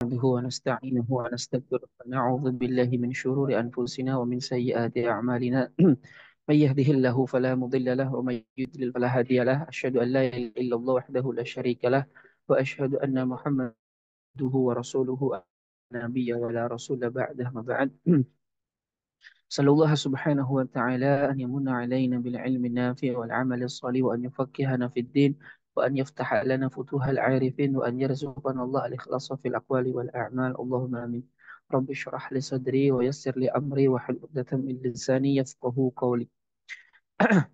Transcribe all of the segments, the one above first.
نحمده ونستعينه ونستغفره ونعوذ بالله من شرور أنفسنا ومن سيئات أعمالنا من يهده الله فلا مضل له ومن يضلل فلا هادي له أشهد أن لا إله إلا الله وحده لا شريك له وأشهد أن محمدا عبده ورسوله لا نبي ولا رسول بعده ما بعد صلى الله سبحانه وتعالى أن يمن علينا بالعلم النافع والعمل الصالح وأن يفقهنا في الدين وأن يفتح لنا فتوح العارفين وأن يرزقنا الله الإخلاص في الأقوال والأعمال اللهم آمين رب اشرح لي صدري ويسر لي أمري واحلل عقدة من لساني يفقه قولي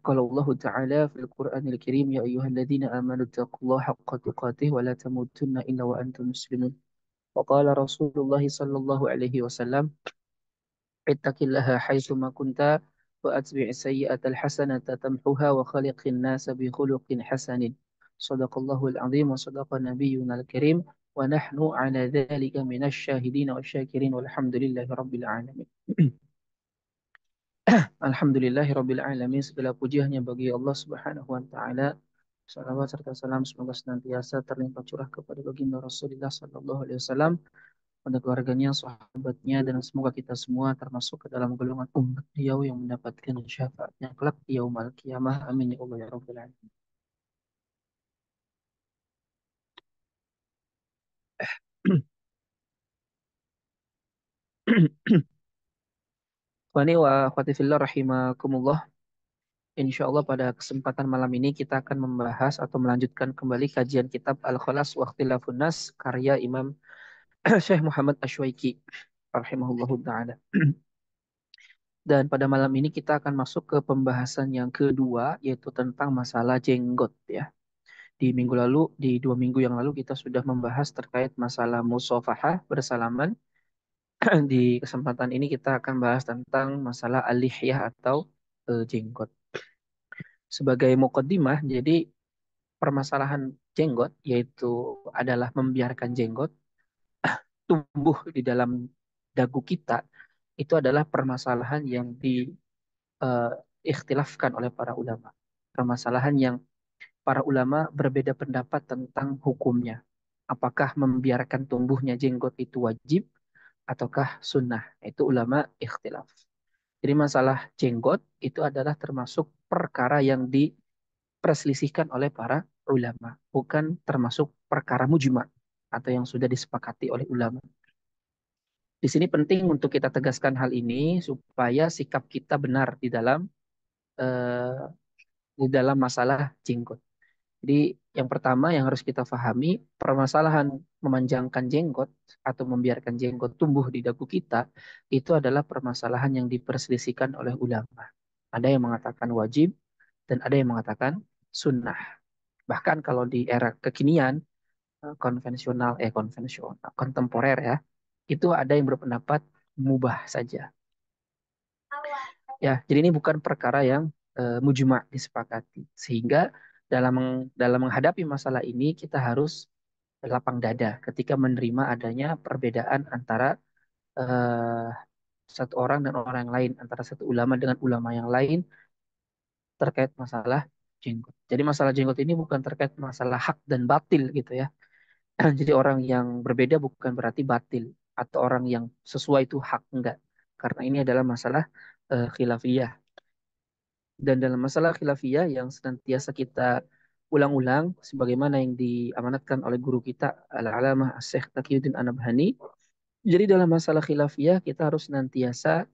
قال الله تعالى في القرآن الكريم يا أيها الذين آمنوا اتقوا الله حق تقاته ولا تموتن إلا وأنتم مسلمون وقال رسول الله صلى الله عليه وسلم اتق الله حيثما كنت وأتبع السيئة الحسنة تمحها وخلق الناس بخلق حسن صدق الله العظيم وصدق نبينا الكريم ونحن على ذلك من الشاهدين والشاكرين والحمد لله رب العالمين Alhamdulillahi Rabbil Alamin. Segala puji hanya bagi Allah Subhanahu wa Ta'ala. Salawat serta salam semoga senantiasa terlimpah curah kepada baginda Rasulullah Sallallahu Alaihi Wasallam, pada keluarganya, sahabatnya, dan semoga kita semua termasuk ke dalam golongan umat beliau yang mendapatkan syafaatnya kelak di yaumul qiyamah. Amin ya Allah ya Rabbal Alamin. Wani wa akhwati fillah rahimakumullah. Insya Allah pada kesempatan malam ini kita akan membahas atau melanjutkan kembali kajian kitab Al-Khalas wa Ikhtilafun Nas karya Imam Syekh Muhammad Asywaiki rahimahullahu taala. Dan pada malam ini kita akan masuk ke pembahasan yang kedua yaitu tentang masalah jenggot ya. Di minggu lalu, di 2 minggu yang lalu kita sudah membahas terkait masalah musafahah bersalaman. Di kesempatan ini kita akan bahas tentang masalah al-lihyah atau jenggot. Sebagai muqaddimah, jadi permasalahan jenggot yaitu adalah membiarkan jenggot tumbuh di dalam dagu kita itu adalah permasalahan yang diikhtilafkan oleh para ulama. Permasalahan yang para ulama berbeda pendapat tentang hukumnya. Apakah membiarkan tumbuhnya jenggot itu wajib ataukah sunnah? Itu ulama ikhtilaf. Jadi masalah jenggot itu adalah termasuk perkara yang diperselisihkan oleh para ulama, bukan termasuk perkara mujma atau yang sudah disepakati oleh ulama. Di sini penting untuk kita tegaskan hal ini supaya sikap kita benar eh, di dalam masalah jenggot. Jadi yang pertama yang harus kita pahami, permasalahan memanjangkan jenggot atau membiarkan jenggot tumbuh di dagu kita itu adalah permasalahan yang diperselisihkan oleh ulama. Ada yang mengatakan wajib dan ada yang mengatakan sunnah. Bahkan kalau di era kekinian, konvensional, kontemporer ya, itu ada yang berpendapat mubah saja. Ya, jadi ini bukan perkara yang mujma' disepakati. Sehingga dalam dalam menghadapi masalah ini kita harus lapang dada ketika menerima adanya perbedaan antara eh, satu orang dan orang yang lain, antara satu ulama dengan ulama yang lain terkait masalah jenggot. Jadi masalah jenggot ini bukan terkait masalah hak dan batil gitu ya. Jadi orang yang berbeda bukan berarti batil atau orang yang sesuai itu hak enggak. Karena ini adalah masalah khilafiyah. Dan dalam masalah khilafiyah yang senantiasa kita ulang-ulang sebagaimana yang diamanatkan oleh guru kita Al-Alamah Asy-Syaikh Taqiyuddin An-Nabhani. Jadi dalam masalah khilafiyah kita harus senantiasa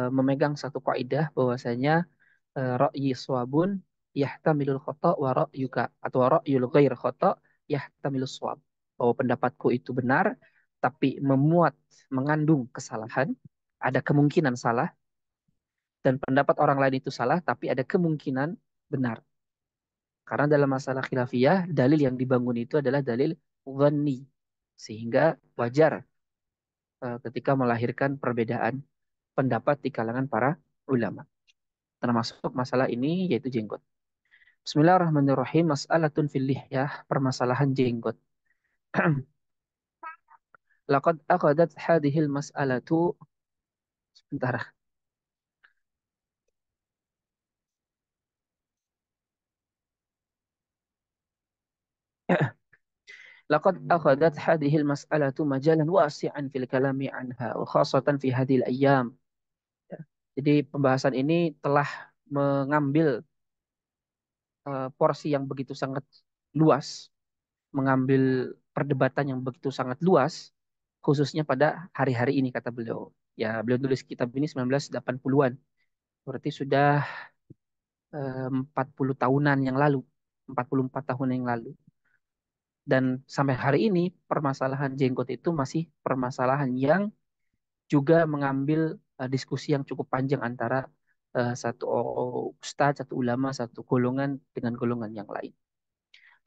memegang satu kaidah bahwasanya ra'yi swabun yahtamilul khata wa ra'yuka atau ra'yul ghair khata yahtamilus swab. Bahwa pendapatku itu benar tapi mengandung kesalahan, ada kemungkinan salah, dan pendapat orang lain itu salah tapi ada kemungkinan benar. Karena dalam masalah khilafiyah, dalil yang dibangun itu adalah dalil dhanni. Sehingga wajar ketika melahirkan perbedaan pendapat di kalangan para ulama. Termasuk masalah ini yaitu jenggot. Bismillahirrahmanirrahim. Mas'alatun fil lihyah, permasalahan jenggot. Laqad aqadat hadhil mas'alatu sebentar. لقد أخذت هذه المسألة مجالا واسعا في الكلام عنها وخاصة في هذه الأيام. Jadi pembahasan ini telah mengambil porsi yang begitu sangat luas, mengambil perdebatan yang begitu sangat luas, khususnya pada hari-hari ini kata beliau. Ya, beliau tulis kitab ini 1980-an, berarti sudah 40 tahunan yang lalu, 44 tahun yang lalu. Dan sampai hari ini permasalahan jenggot itu masih permasalahan yang juga mengambil diskusi yang cukup panjang antara satu ustadz, satu ulama, satu golongan dengan golongan yang lain.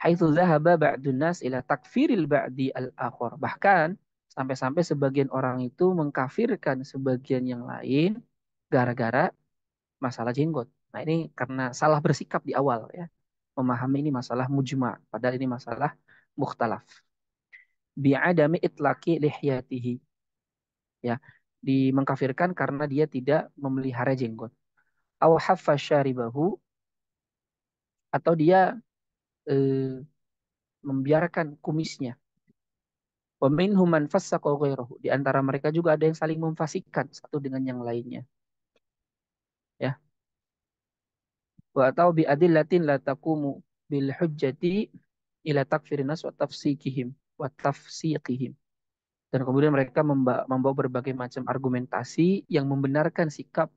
Haitsu dzahaba ba'dun nas ila takfiril ba'di al-akhar. Bahkan sampai-sampai sebagian orang itu mengkafirkan sebagian yang lain gara-gara masalah jenggot. Nah, ini karena salah bersikap di awal ya. Memahami ini masalah mujma, padahal ini masalah mukhtalaf. Bi'adami itlaqi lihyatihi, ya. Mengkafirkan karena dia tidak memelihara jenggot. Aw haffa syaribahu, atau dia eh, membiarkan kumisnya. Wa minhum man fassaqa ghairahu. Di antara mereka juga ada yang saling memfasikkan satu dengan yang lainnya, ya. Wa atau bi adillatin la taqumu bil hujjati ila takfirin nas wa tafsikihim wa tafsiqihim. Dan kemudian mereka membawa berbagai macam argumentasi yang membenarkan sikap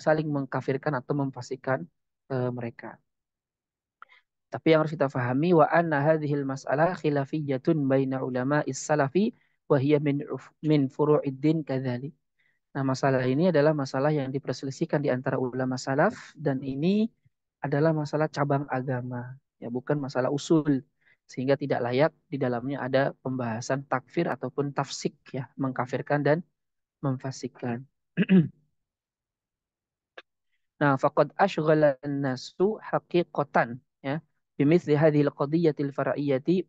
saling mengkafirkan atau memfasikan mereka. Tapi yang harus kita fahami wa anna hadhil mas'alah khilafiyyatun baina ulama'is salafi wa hiya min furu'iddin kadzalik. Nah, masalah ini adalah masalah yang diperselisihkan di antara ulama salaf dan ini adalah masalah cabang agama, ya bukan masalah usul. Sehingga tidak layak di dalamnya ada pembahasan takfir ataupun tafsik, ya, mengkafirkan dan memfasikkan. Nah, faqad ashghala an-nasu haqiqatan, ya, bimithli hadhihi al-qadiyyati al-far'iyyati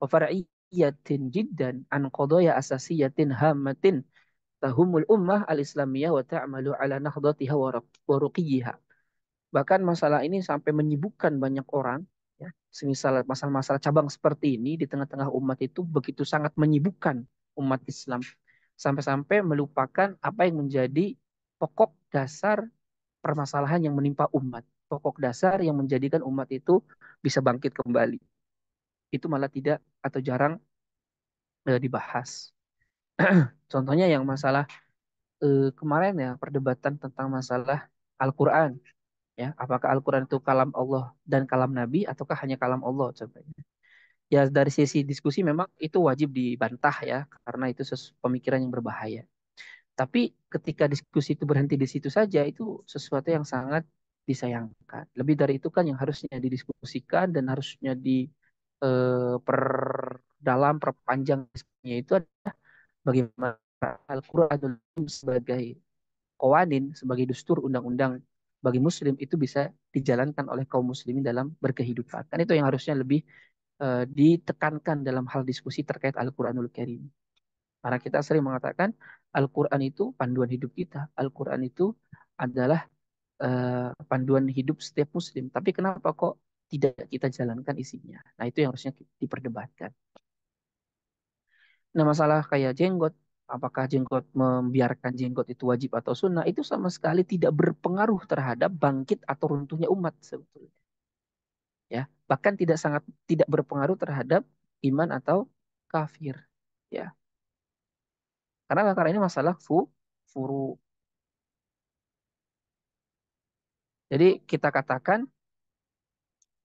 wa far'iyyatin jiddan an qadaya asasiyatin hammatin tahumul ummah al-islamiyah wa ta'malu ala nahdatiha wa ruqiyyiha. Bahkan masalah ini sampai menyibukkan banyak orang, ya. Semisal masalah-masalah cabang seperti ini di tengah-tengah umat itu begitu sangat menyibukkan umat Islam sampai-sampai melupakan apa yang menjadi pokok dasar permasalahan yang menimpa umat. Pokok dasar yang menjadikan umat itu bisa bangkit kembali. Itu malah tidak atau jarang dibahas. Contohnya yang masalah kemarin ya, perdebatan tentang masalah Al-Quran. Ya, apakah Al-Quran itu kalam Allah dan kalam Nabi ataukah hanya kalam Allah contohnya. Ya, dari sisi diskusi memang itu wajib dibantah ya, karena itu pemikiran yang berbahaya. Tapi ketika diskusi itu berhenti di situ saja, itu sesuatu yang sangat disayangkan. Lebih dari itu kan yang harusnya didiskusikan dan harusnya perdalam, perpanjang diskusinya itu adalah bagaimana Al-Quran sebagai qawanin, sebagai dustur undang-undang bagi muslim itu bisa dijalankan oleh kaum muslimin dalam berkehidupan. Kan itu yang harusnya lebih ditekankan dalam hal diskusi terkait Al-Quranul Karim. Karena kita sering mengatakan Al-Quran itu panduan hidup kita. Al-Quran itu adalah panduan hidup setiap muslim. Tapi kenapa kok tidak kita jalankan isinya? Nah, itu yang harusnya diperdebatkan. Nah, masalah kayak jenggot, apakah jenggot membiarkan jenggot itu wajib atau sunnah, itu sama sekali tidak berpengaruh terhadap bangkit atau runtuhnya umat sebetulnya. Ya, bahkan tidak berpengaruh terhadap iman atau kafir. Ya, karena ini masalah furu. Jadi kita katakan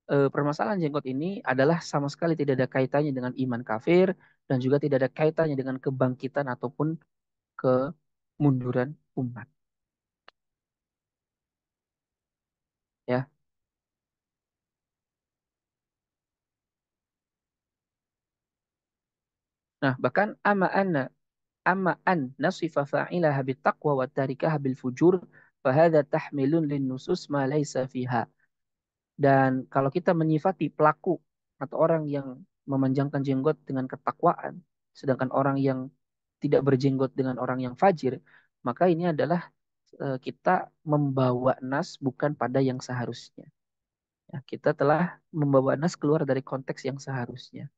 permasalahan jenggot ini adalah sama sekali tidak ada kaitannya dengan iman kafir dan juga tidak ada kaitannya dengan kebangkitan ataupun kemunduran umat. Ya, nah bahkan amma an nasifa fa'ilaha bittaqwa wa tarikaha bil fujur fahadha tahmilun lin nusus ma laysa fiha. Dan kalau kita menyifati pelaku atau orang yang memanjangkan jenggot dengan ketakwaan, sedangkan orang yang tidak berjenggot dengan orang yang fajir, maka ini adalah kita membawa nas bukan pada yang seharusnya. Ya, kita telah membawa nas keluar dari konteks yang seharusnya.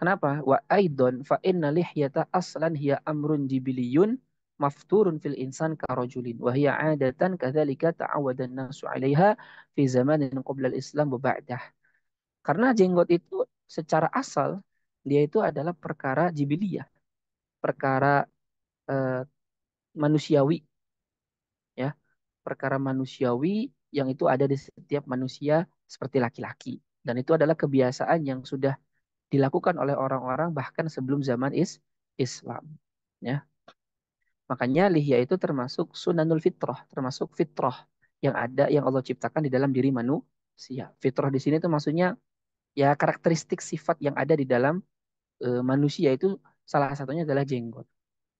Kenapa? Wa aidon fa inna lihyata aslan hiya amrun jibiliyun mafturun fil insan karajulin wa hiya adatan kadzalika ta'awwada an-nasu 'alaiha fi zamanin qabla al-islam wa ba'dah. Karena jenggot itu secara asal dia itu adalah perkara jibiliyah, perkara eh, manusiawi ya, perkara manusiawi yang itu ada di setiap manusia seperti laki-laki. Dan itu adalah kebiasaan yang sudah dilakukan oleh orang-orang bahkan sebelum zaman Islam. Ya, makanya lihya itu termasuk sunanul fitrah, termasuk fitrah yang ada yang Allah ciptakan di dalam diri manusia. Fitrah di sini itu maksudnya ya karakteristik sifat yang ada di dalam manusia itu salah satunya adalah jenggot,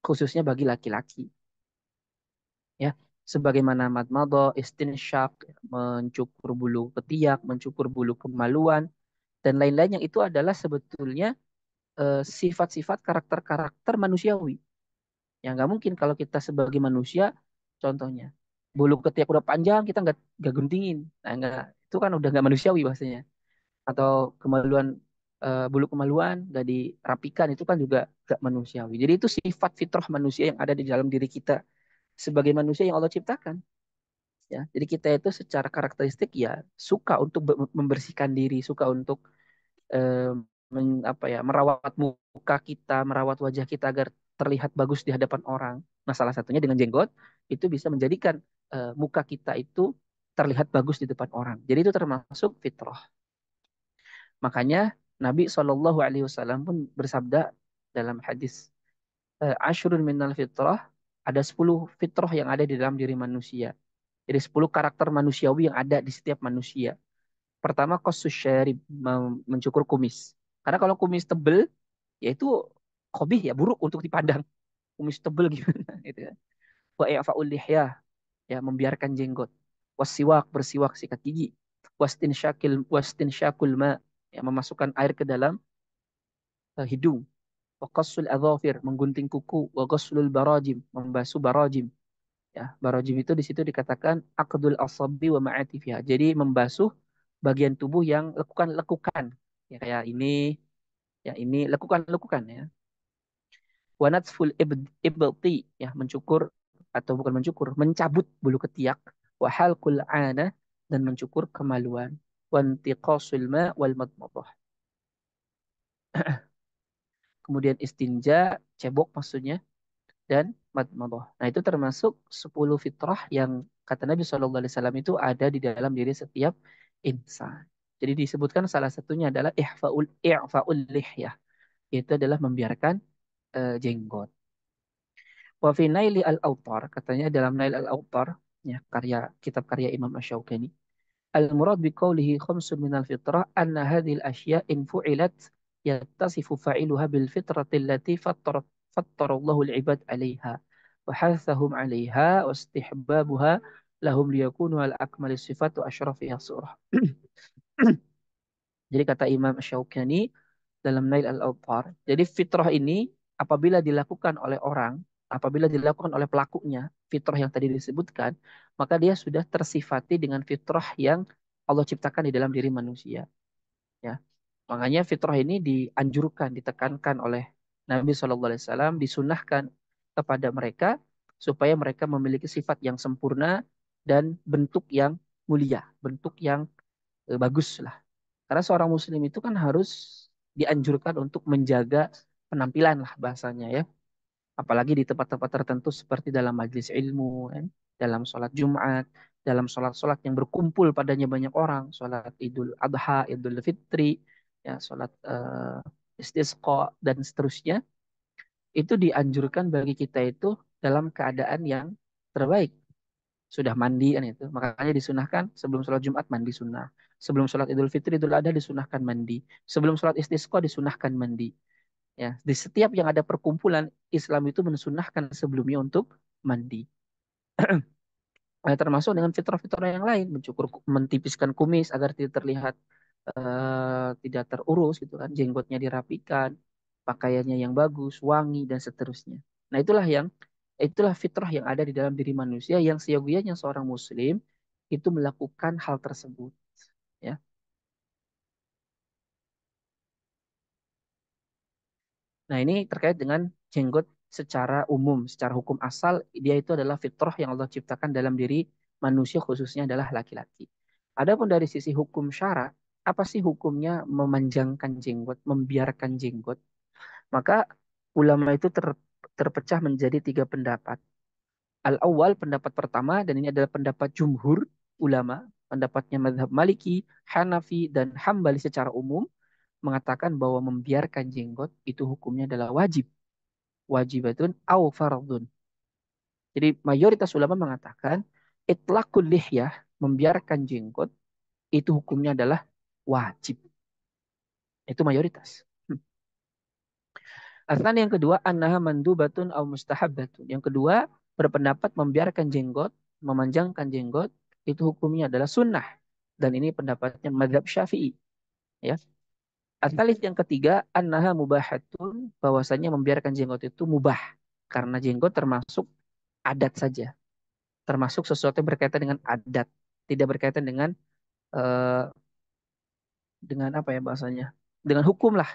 khususnya bagi laki-laki. Ya, sebagaimana madmado, istinsyak, mencukur bulu ketiak, mencukur bulu kemaluan, dan lain-lain yang itu adalah sebetulnya sifat-sifat karakter-karakter manusiawi. Ya nggak mungkin kalau kita sebagai manusia, contohnya bulu ketiak udah panjang kita nggak guntingin, nah nggak itu kan udah nggak manusiawi bahasanya. Atau kemaluan bulu kemaluan nggak dirapikan itu kan juga nggak manusiawi. Jadi itu sifat fitrah manusia yang ada di dalam diri kita sebagai manusia yang Allah ciptakan. Ya, jadi kita itu secara karakteristik ya suka untuk membersihkan diri, suka untuk eh, apa ya merawat muka kita, merawat wajah kita agar terlihat bagus di hadapan orang. Nah, salah satunya dengan jenggot itu bisa menjadikan muka kita itu terlihat bagus di depan orang. Jadi itu termasuk fitrah. Makanya Nabi SAW pun bersabda dalam hadis Ashrun minal fitrah, ada 10 fitrah yang ada di dalam diri manusia. Jadi 10 karakter manusiawi yang ada di setiap manusia. Pertama, kosus syarib, mencukur kumis. Karena kalau kumis tebel, ya itu hobih ya buruk untuk dipandang. Kumis tebel gimana gitu ya. Wa i'fa'ul lihya, ya membiarkan jenggot. Wasiwak, bersiwak sikat gigi. Wastinsyakul ma, ya memasukkan air ke dalam hidung. Wa qassul adzafir, menggunting kuku. Wa ghuslul barajim, membasuh barajim. Ya, barajim itu di situ dikatakan aqdul asabi wa ma'atifiha. Jadi membasuh bagian tubuh yang lekukan-lekukan. Ya kayak ini lekukan-lekukan ya. Wa natful ibti, ya mencukur atau bukan mencukur, mencabut bulu ketiak. Wa halqul ana, dan mencukur kemaluan. Wa intiqasul ma wal madmadah. Kemudian istinja, cebok maksudnya, dan madmadah. Nah, itu termasuk 10 fitrah yang kata Nabi SAW itu ada di dalam diri setiap insan. Jadi disebutkan salah satunya adalah i'fa'ul lihyah. Itu adalah membiarkan jenggot. Wa fi Naili al-Autar, katanya dalam Nail al-Autar, ya, kitab karya Imam Asy-Syaukani, al-murad biqaulihi khamsun minal fitrah anna hadhil asya in fu'ilat yattasifu fa'iluha bil fitrati allati fattarallahu al-ibad 'alaiha wa hathahum 'alaiha wa istihbabuha lahum liyakunu al-akmali sifat wa asyrafiha surah. Jadi kata Imam Syaukani dalam Nail al-Awtar, jadi fitrah ini apabila dilakukan oleh orang, apabila dilakukan oleh pelakunya, fitrah yang tadi disebutkan, maka dia sudah tersifati dengan fitrah yang Allah ciptakan di dalam diri manusia. Ya, makanya fitrah ini dianjurkan, ditekankan oleh Nabi SAW, disunahkan kepada mereka supaya mereka memiliki sifat yang sempurna dan bentuk yang mulia, bentuk yang bagus lah. Karena seorang muslim itu kan harus dianjurkan untuk menjaga penampilan lah bahasanya ya. Apalagi di tempat-tempat tertentu seperti dalam majelis ilmu, kan? Dalam sholat Jumat, dalam sholat-sholat yang berkumpul padanya banyak orang, sholat Idul Adha, Idul Fitri, ya, sholat istisqa dan seterusnya, itu dianjurkan bagi kita itu dalam keadaan yang terbaik. Sudah mandi kan itu. Makanya disunahkan sebelum sholat Jumat mandi sunnah. Sebelum sholat Idul Fitri, Idul Adha disunahkan mandi. Sebelum sholat istisqa disunahkan mandi. Ya, di setiap yang ada perkumpulan Islam itu mensunahkan sebelumnya untuk mandi. Termasuk dengan fitrah-fitrah yang lain, mentipiskan kumis agar tidak terlihat tidak terurus gitu kan, jenggotnya dirapikan, pakaiannya yang bagus, wangi dan seterusnya. Nah, itulah fitrah yang ada di dalam diri manusia yang seyogianya seorang muslim itu melakukan hal tersebut, ya. Nah, ini terkait dengan jenggot secara umum, secara hukum asal, dia itu adalah fitrah yang Allah ciptakan dalam diri manusia khususnya adalah laki-laki. Adapun dari sisi hukum syara, apa sih hukumnya memanjangkan jenggot, membiarkan jenggot? Maka ulama itu terpecah menjadi tiga pendapat. Al-awwal pendapat pertama, dan ini adalah pendapat jumhur ulama, pendapatnya mazhab Maliki, Hanafi, dan Hambali secara umum, mengatakan bahwa membiarkan jenggot itu hukumnya adalah wajib. Wajibatun au fardun. Jadi mayoritas ulama mengatakan itlaqul lihyah, membiarkan jenggot, itu hukumnya adalah wajib. Itu mayoritas. Aslan yang kedua, annaha mandubatun au mustahabbatun. Yang kedua, berpendapat membiarkan jenggot, memanjangkan jenggot, itu hukumnya adalah sunnah. Dan ini pendapatnya madhab syafi'i. Ya. Asalis yang ketiga, annaha mubahatun, bahwasanya membiarkan jenggot itu mubah. Karena jenggot termasuk adat saja. Termasuk sesuatu yang berkaitan dengan adat. Tidak berkaitan eh, dengan apa ya bahasanya? Dengan hukum lah.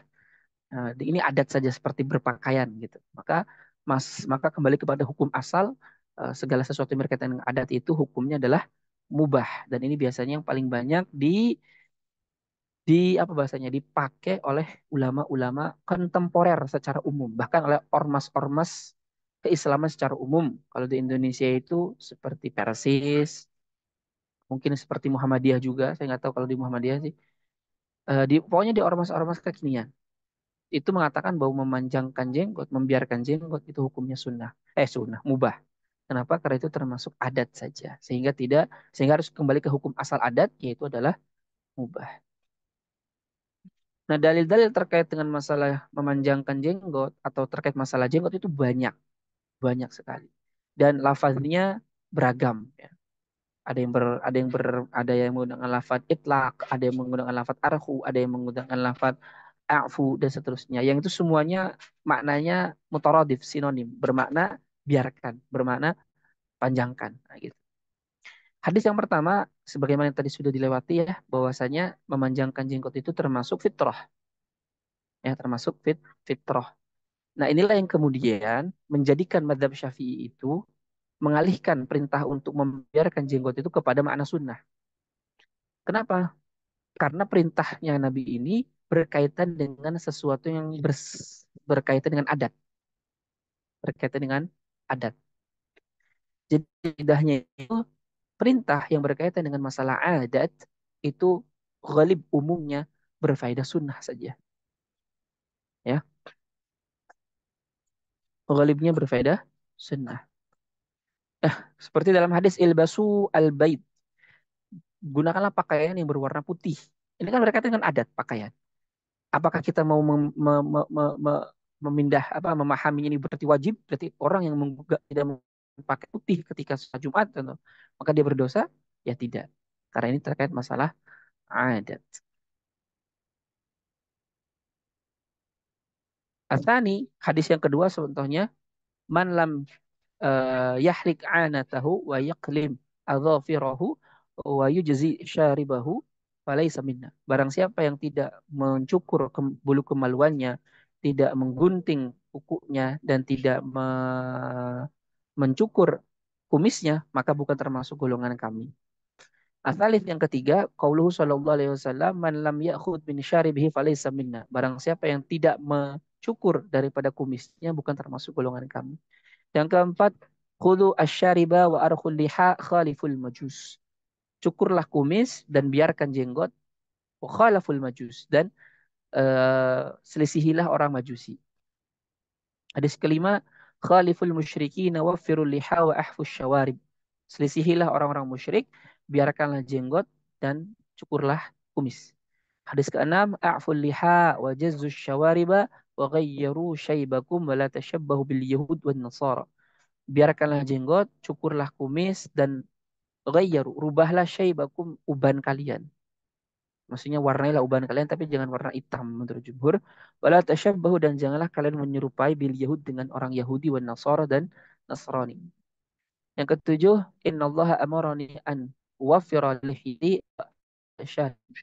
Nah, ini adat saja seperti berpakaian gitu. Maka kembali kepada hukum asal, segala sesuatu yang berkaitan dengan adat itu hukumnya adalah mubah, dan ini biasanya yang paling banyak di apa bahasanya dipakai oleh ulama-ulama kontemporer secara umum, bahkan oleh ormas-ormas keislaman secara umum. Kalau di Indonesia itu seperti Persis, mungkin seperti Muhammadiyah juga. Saya nggak tahu kalau di Muhammadiyah sih. Pokoknya di ormas-ormas kekinian itu mengatakan bahwa memanjangkan jenggot, membiarkan jenggot itu hukumnya sunnah. Sunnah, mubah. Kenapa? Karena itu termasuk adat saja. Sehingga harus kembali ke hukum asal adat, yaitu adalah mubah. Nah, dalil-dalil terkait dengan masalah memanjangkan jenggot atau terkait masalah jenggot itu banyak, banyak sekali. Dan lafaznya beragam. Ya. Ada yang menggunakan lafaz itlaq, ada yang menggunakan lafaz arhu, ada yang menggunakan lafaz a'fu dan seterusnya. Yang itu semuanya maknanya mutaradif, sinonim, bermakna biarkan, bermakna panjangkan. Nah, gitu. Hadis yang pertama, sebagaimana yang tadi sudah dilewati ya, bahwasanya memanjangkan jenggot itu termasuk fitrah, ya termasuk fitrah. Nah, inilah yang kemudian menjadikan mazhab Syafi'i itu mengalihkan perintah untuk membiarkan jenggot itu kepada makna sunnah. Kenapa? Karena perintahnya Nabi ini berkaitan dengan sesuatu yang berkaitan dengan adat, berkaitan dengan adat. Jadi tidaknya itu perintah yang berkaitan dengan masalah adat itu ghalib umumnya berfaedah sunnah saja, ya. Ghalibnya berfaedah sunnah. Seperti dalam hadis ilbasu al-bait, gunakanlah pakaian yang berwarna putih. Ini kan berkaitan dengan adat pakaian. Apakah kita mau memindah memahami ini berarti wajib, berarti orang yang tidak pakai putih ketika sholat Jumat atau, maka dia berdosa? Ya tidak. Karena ini terkait masalah adat. Asani, hadis yang kedua contohnya, man lam yahlik anatahu wa yaqlim adhafirahu wa yujzi syaribahu falaysa minna. Barang siapa yang tidak mencukur bulu kemaluannya, tidak menggunting kukunya, dan tidak mencukur kumisnya, maka bukan termasuk golongan kami. Asalif yang ketiga, qauluhu sallallahu alaihi wasallam, man lam ya'khud min syaribihi falaysa minna. Barang siapa yang tidak mencukur daripada kumisnya, bukan termasuk golongan kami. Yang keempat, khudu asyariba wa arkhul liha khaliful majus. Cukurlah kumis dan biarkan jenggot, wa khalaful majus, dan selisihilah orang majusi. Hadis kelima, khaliful musyrikin waffirul liha wa ahfus syawarib. Selisihilah orang-orang musyrik, biarkanlah jenggot dan cukurlah kumis. Hadis keenam, a'ful liha wa jazzus syawariba wa ghayyaru syaibakum wa la tashabbahu bil yahud wan nasara. Biarkanlah jenggot, cukurlah kumis, dan ghayyaru, rubahlah syaibakum, uban kalian. Maksudnya warnailah uban kalian, tapi jangan warna hitam menurut jumhur. Wala tasyabbahu, dan janganlah kalian menyerupai bil Yahud dengan orang Yahudi wan Nasara dan Nasrani. Yang ketujuh, innallaha amarani an wafira lihiyati syarib.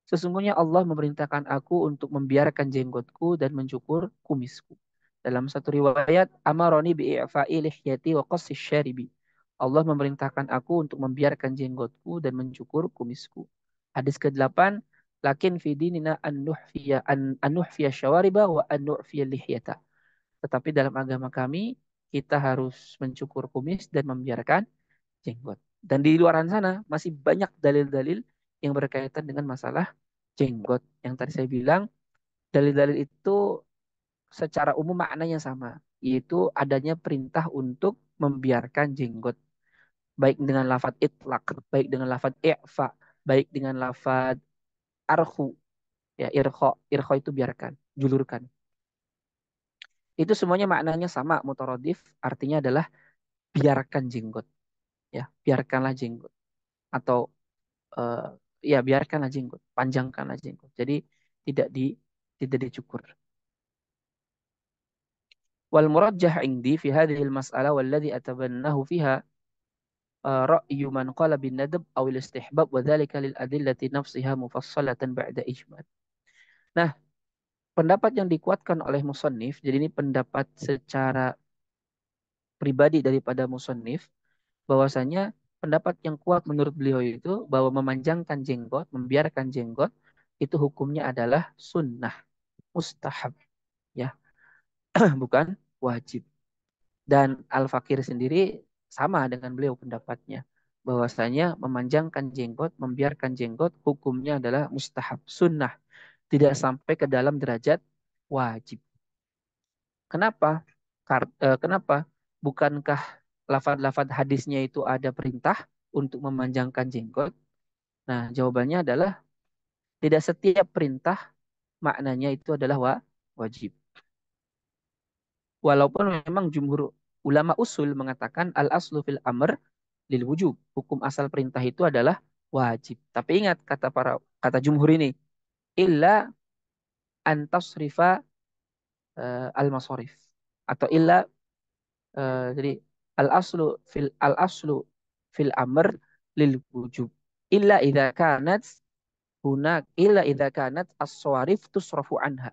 Sesungguhnya Allah memerintahkan aku untuk membiarkan jenggotku dan mencukur kumisku. Dalam satu riwayat, amaroni bi'i'fa'i lihyati wa qassi syaribi. Allah memerintahkan aku untuk membiarkan jenggotku dan mencukur kumisku. Hadis ke-8, lakin fi dinina an nuhfiya syawariba wa an-nu'fiya lihyata. Tetapi dalam agama kami, kita harus mencukur kumis dan membiarkan jenggot. Dan di luar sana masih banyak dalil-dalil yang berkaitan dengan masalah jenggot. Yang tadi saya bilang, dalil-dalil itu secara umum maknanya sama, yaitu adanya perintah untuk membiarkan jenggot, baik dengan lafadz itlak, baik dengan lafadz i'fa, baik dengan lafadz arhu, ya irkho, irkho itu biarkan, julurkan. Itu semuanya maknanya sama, mutaradif, artinya adalah biarkan jenggot, ya biarkanlah jenggot, atau eh, ya biarkanlah jenggot, panjangkanlah jenggot. Jadi tidak di tidak dicukur. والمرجح عندي في هذه المسألة والذي أتبناه فيها رأي من قال بالندب أو الاستحباب وذلك للأدلة نفسها مفصلة بعد إجمال. Nah, pendapat yang dikuatkan oleh musannif, jadi ini pendapat secara pribadi daripada musannif, bahwasanya pendapat yang kuat menurut beliau itu bahwa memanjangkan jenggot, membiarkan jenggot, itu hukumnya adalah sunnah, mustahab, ya, bukan wajib. Dan Al-Fakir sendiri sama dengan beliau pendapatnya. Bahwasanya memanjangkan jenggot, membiarkan jenggot, hukumnya adalah mustahab, sunnah. Tidak sampai ke dalam derajat wajib. Kenapa? Kenapa? Bukankah lafaz-lafaz hadisnya itu ada perintah untuk memanjangkan jenggot? Nah, jawabannya adalah tidak setiap perintah maknanya itu adalah wajib. Walaupun memang jumhur ulama usul mengatakan al-aslu fil amr lil wujub. Hukum asal perintah itu adalah wajib. Tapi ingat kata jumhur ini, illa antasrifa al-masarif, atau illa jadi al aslu fil amr lil wujub. Illa idza kanat as-sawarif tusrafu anha.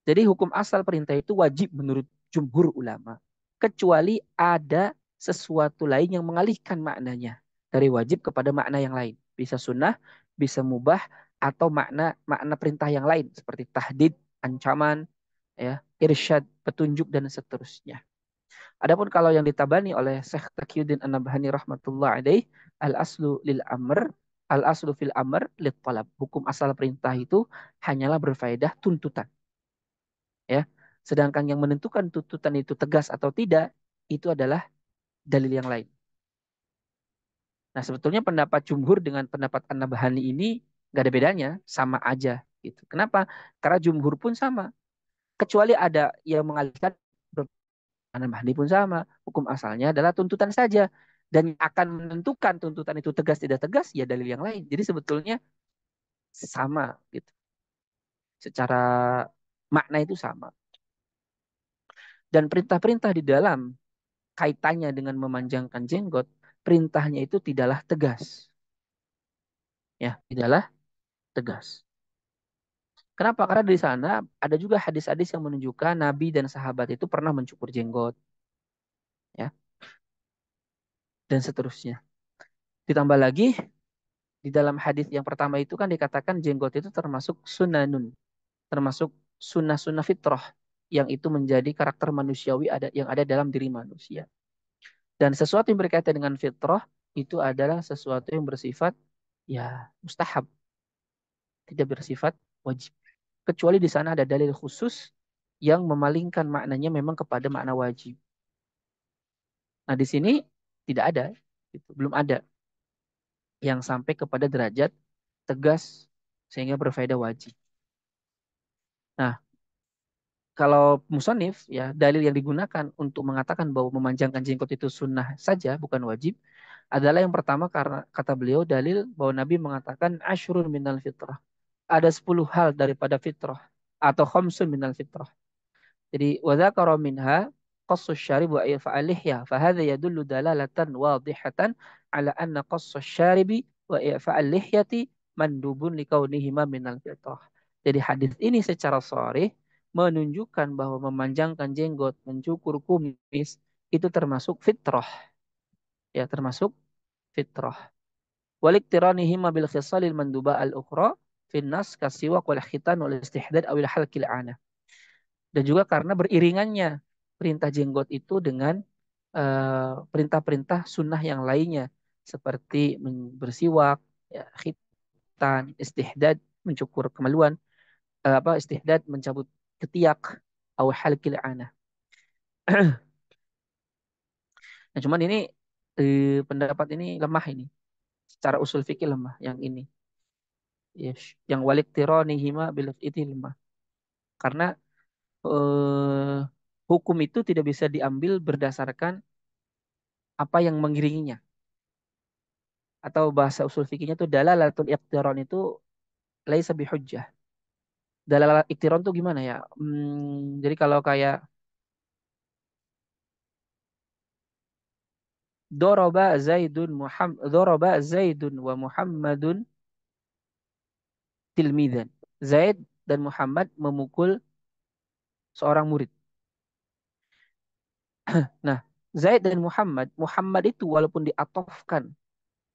Jadi hukum asal perintah itu wajib menurut jumhur ulama. Kecuali ada sesuatu lain yang mengalihkan maknanya. Dari wajib kepada makna yang lain. Bisa sunnah, bisa mubah, atau makna makna perintah yang lain. Seperti tahdid, ancaman, ya, irsyad, petunjuk, dan seterusnya. Adapun kalau yang ditabani oleh Syekh Taqiyuddin An-Nabhani rahmatullah alaih, al-aslu lil amr, al-aslu fil amr lit talab. Hukum asal perintah itu hanyalah berfaedah tuntutan, ya. Sedangkan yang menentukan tuntutan itu tegas atau tidak itu adalah dalil yang lain. Nah, sebetulnya pendapat jumhur dengan pendapat An-Nabhani ini nggak ada bedanya, sama aja gitu. Kenapa? Karena jumhur pun sama. Kecuali ada yang mengalihkan, An-Nabhani pun sama. Hukum asalnya adalah tuntutan saja. Dan yang akan menentukan tuntutan itu tegas tidak tegas ya dalil yang lain. Jadi sebetulnya sama gitu. Secara makna itu sama. Dan perintah-perintah di dalam kaitannya dengan memanjangkan jenggot, perintahnya itu tidaklah tegas. Ya, tidaklah tegas. Kenapa? Karena di sana ada juga hadis-hadis yang menunjukkan Nabi dan sahabat itu pernah mencukur jenggot, ya, dan seterusnya. Ditambah lagi di dalam hadis yang pertama itu kan dikatakan jenggot itu termasuk sunanun, termasuk sunnah-sunnah fitrah yang itu menjadi karakter manusiawi yang ada dalam diri manusia. Dan sesuatu yang berkaitan dengan fitrah itu adalah sesuatu yang bersifat ya mustahab, tidak bersifat wajib. Kecuali di sana ada dalil khusus yang memalingkan maknanya memang kepada makna wajib. Nah, di sini tidak ada, gitu. Belum ada yang sampai kepada derajat tegas sehingga berfaedah wajib. Nah, kalau musonif ya dalil yang digunakan untuk mengatakan bahwa memanjangkan jenggot itu sunnah saja bukan wajib adalah yang pertama karena kata beliau dalil bahwa Nabi mengatakan asyrun minal fitrah. Ada 10 hal daripada fitrah atau khamsun minal fitrah. Jadi wa dzakara minha qassus syarib wa i'fa'al lihya fa hadza yadullu dalalatan wadihatan ala anna qassus syaribi wa i'fa'al lihyati mandubun likaunihima minal fitrah. Jadi hadis ini secara sharih menunjukkan bahwa memanjangkan jenggot, mencukur kumis itu termasuk fitrah, ya termasuk fitrah. Waliktiranihima bil khisalil manduba al-ukhra finnas kasiwak wal khitan wal istihdad awil halqil ana. Dan juga karena beriringannya perintah jenggot itu dengan perintah-perintah sunnah yang lainnya seperti bersiwak, ya, khitan, istihdad, mencukur kemaluan, istihdad, mencabut ketiak, awil halqil ana. Nah, cuman ini pendapat ini lemah ini. Secara usul fikih lemah yang ini. Yes. Yang walik tironihima bil itu lemah. Karena eh, hukum itu tidak bisa diambil berdasarkan apa yang mengiringinya. Atau bahasa usul fikihnya itu dalalatul iqtiron itu laisa bihujjah. Dalalah iqtiron itu gimana ya? Jadi kalau kayak doroba Zaidun wa Muhammadun tilmidan. Zaid dan Muhammad memukul seorang murid. Nah, Zaid dan Muhammad, Muhammad itu walaupun diatofkan,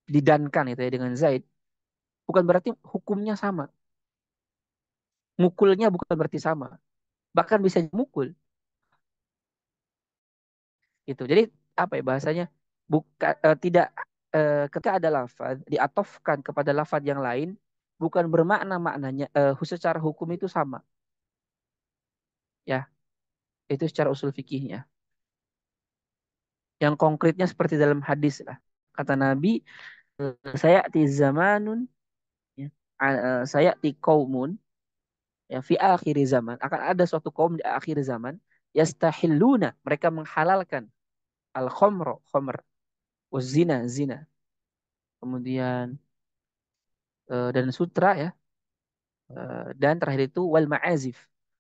didankan itu ya dengan Zaid, bukan berarti hukumnya sama. Mukulnya bukan berarti sama. Bahkan bisa mukul gitu. Jadi apa ya bahasanya? Bukan tidak ketika ada lafaz diatofkan kepada lafaz yang lain bukan bermakna maknanya secara hukum itu sama ya. Itu secara usul fikihnya. Yang konkretnya seperti dalam hadis lah. Kata Nabi, saya ti zamanun ya, saya ti kaumun ya fi akhir zaman akan ada suatu kaum di akhir zaman yastahilluna mereka menghalalkan al khamr zina zina kemudian dan sutra ya dan terakhir itu wal ma'azif.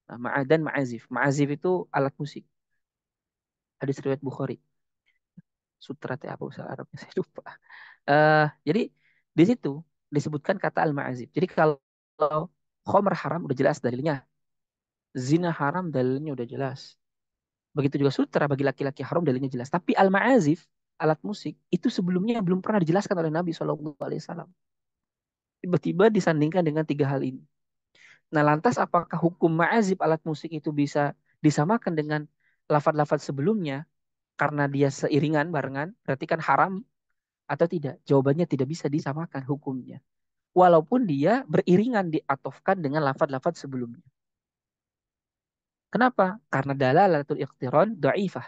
Nah, dan ma'azif. Ma'azif itu alat musik. Hadis riwayat Bukhari. Sutra teh apa bahasa Arabnya saya lupa. Jadi di situ disebutkan kata al ma'azif. Jadi kalau khamr haram udah jelas dalilnya. Zina haram dalilnya udah jelas. Begitu juga sutra bagi laki-laki haram dalilnya jelas. Tapi al ma'azif alat musik itu sebelumnya belum pernah dijelaskan oleh Nabi SAW. Tiba-tiba disandingkan dengan tiga hal ini. Nah, lantas apakah hukum ma'azib alat musik itu bisa disamakan dengan lafaz-lafaz sebelumnya karena dia seiringan barengan, berarti kan haram atau tidak? Jawabannya tidak bisa disamakan hukumnya. Walaupun dia beriringan diatofkan dengan lafaz-lafaz sebelumnya. Kenapa? Karena dalalatul iqtiron da'ifah.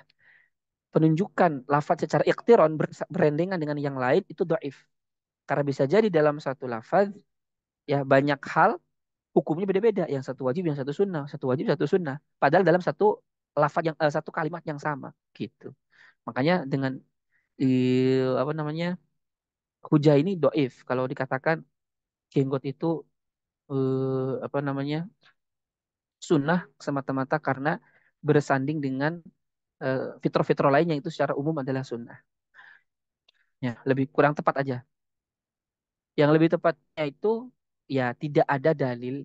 Penunjukan lafaz secara iqtiron berendengan dengan yang lain itu da'if. Karena bisa jadi dalam satu lafaz ya banyak hal hukumnya beda-beda. Yang satu wajib, yang satu sunnah, satu wajib, satu sunnah. Padahal dalam satu lafaz yang satu kalimat yang sama gitu. Makanya dengan apa namanya hujah ini doif. Kalau dikatakan jenggot itu apa namanya sunnah semata-mata karena bersanding dengan fitrah-fitrah lainnya itu secara umum adalah sunnah. Ya, lebih kurang tepat aja. Yang lebih tepatnya itu ya tidak ada dalil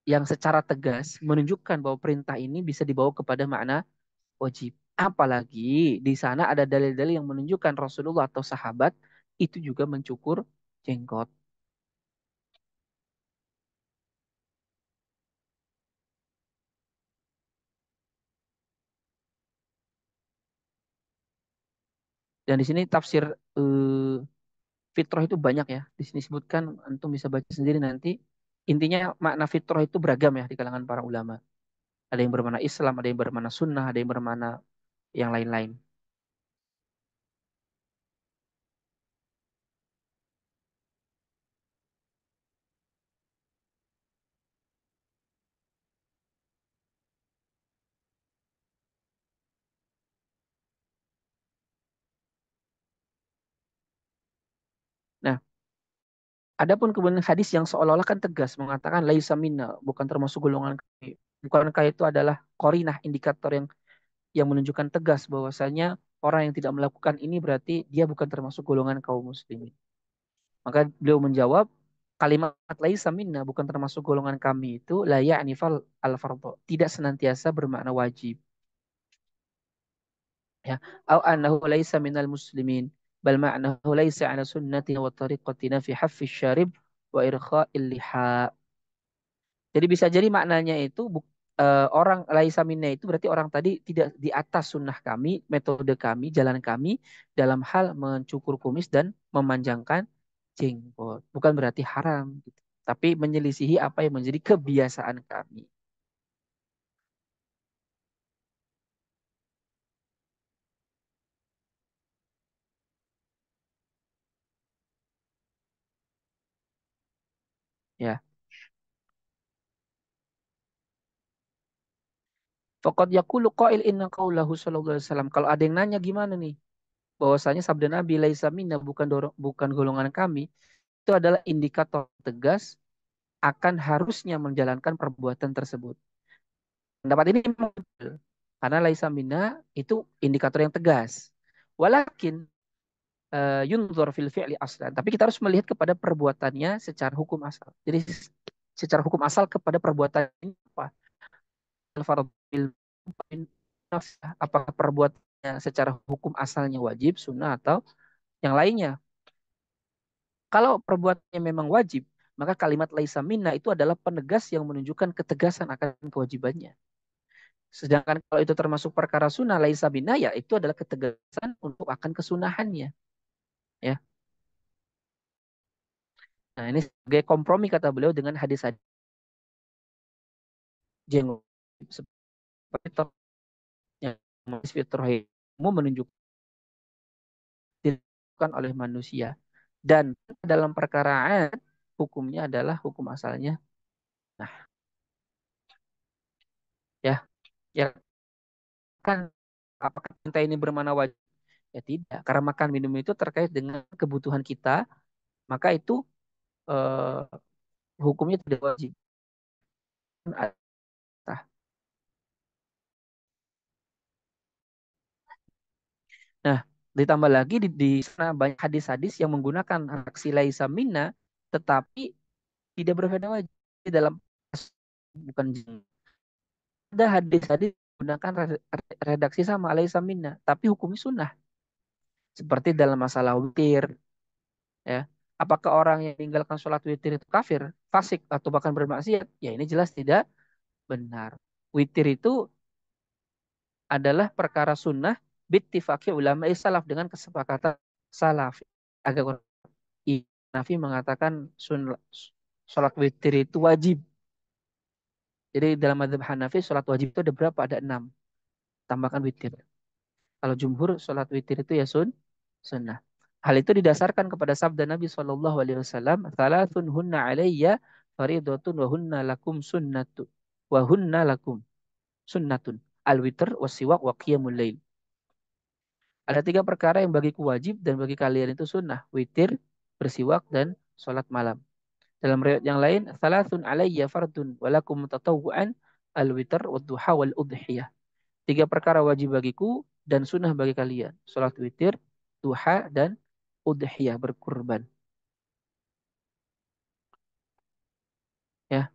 yang secara tegas menunjukkan bahwa perintah ini bisa dibawa kepada makna wajib. Apalagi di sana ada dalil-dalil yang menunjukkan Rasulullah atau sahabat itu juga mencukur jenggot. Dan di sini tafsir eh, fitrah itu banyak ya. Di sini sebutkan, antum bisa baca sendiri nanti. Intinya makna fitrah itu beragam ya di kalangan para ulama. Ada yang bermakna Islam, ada yang bermakna sunnah, ada yang bermakna yang lain-lain. Nah, adapun kemudian hadis yang seolah-olah kan tegas mengatakan laisa minna, bukan termasuk golongan kami. Bukankah itu adalah korinah indikator yang menunjukkan tegas bahwasanya orang yang tidak melakukan ini berarti dia bukan termasuk golongan kaum muslimin. Maka beliau menjawab, kalimat laisa minna bukan termasuk golongan kami itu la ya'ni al fardhu, tidak senantiasa bermakna wajib, ya. Au annahu laisa minal muslimin bal ma'nahu laisa ala sunnatina wa tariqatina fi haffis syarib wa irkha'il liha. Jadi bisa jadi maknanya itu orang laisa minna itu berarti orang tadi tidak di atas sunnah kami, metode kami, jalan kami dalam hal mencukur kumis dan memanjangkan jenggot. Bukan berarti haram, gitu. Tapi menyelisihi apa yang menjadi kebiasaan kami. Ya. Faqad yaqulu qail inna qaulahu sallallahu alaihi wasallam. Kalau ada yang nanya gimana nih? Bahwasanya sabda Nabi laisa minna bukan golongan kami, itu adalah indikator tegas akan harusnya menjalankan perbuatan tersebut. Pendapat ini memang betul. Karena laisa minna itu indikator yang tegas. Walakin yunzur fil fi'li aslan. Tapi kita harus melihat kepada perbuatannya secara hukum asal. Jadi secara hukum asal kepada perbuatan ini apa? Al-fardhu apakah perbuatannya secara hukum asalnya wajib, sunnah atau yang lainnya. Kalau perbuatannya memang wajib, maka kalimat laisa minna itu adalah penegas yang menunjukkan ketegasan akan kewajibannya. Sedangkan kalau itu termasuk perkara sunnah laisa minna, ya itu adalah ketegasan untuk akan kesunahannya, ya. Nah, ini sebagai kompromi kata beliau dengan hadis-hadis jenggot seperti yang fitrahmu menunjukkan dilakukan oleh manusia. Dan dalam perkara adat, hukumnya adalah hukum asalnya. Nah, ya, ya kan apakah cinta ini bermana wajib? Ya tidak, karena makan minum itu terkait dengan kebutuhan kita, maka itu eh, hukumnya tidak wajib. Nah, ditambah lagi di sana banyak hadis-hadis yang menggunakan aksi laisa minna, tetapi tidak berfaedah wajib. Di dalam bukan ada hadis-hadis menggunakan redaksi sama laisa minna, tapi hukumnya sunnah. Seperti dalam masalah witir, ya. Apakah orang yang meninggalkan sholat witir itu kafir, fasik, atau bahkan bermaksiat? Ya ini jelas tidak benar. Witir itu adalah perkara sunnah bittifaqi ulama salaf dengan kesepakatan salaf. Agak kurang. Nafi mengatakan sholat witir itu wajib. Jadi dalam mazhab Hanafi sholat wajib itu ada berapa? Ada 6. Tambahkan witir. Kalau jumhur sholat witir itu ya sunnah. Hal itu didasarkan kepada sabda Nabi Shallallahu Alaihi Wasallam, "Thalathun hunna alayya faridatun wa hunna lakum sunnatu wa hunna lakum sunnatun al-witr wasiwak wa qiyamul lail." Ada 3 perkara yang bagiku wajib dan bagi kalian itu sunnah, witir, bersiwak dan sholat malam. Dalam riwayat yang lain, "Thalathun alayya fardun wa lakum tatawwu'an al-witr wa duha wal udhiyah." 3 perkara wajib bagiku dan sunnah bagi kalian. Sholat witir, duha, dan udhiyah berkurban. Ya.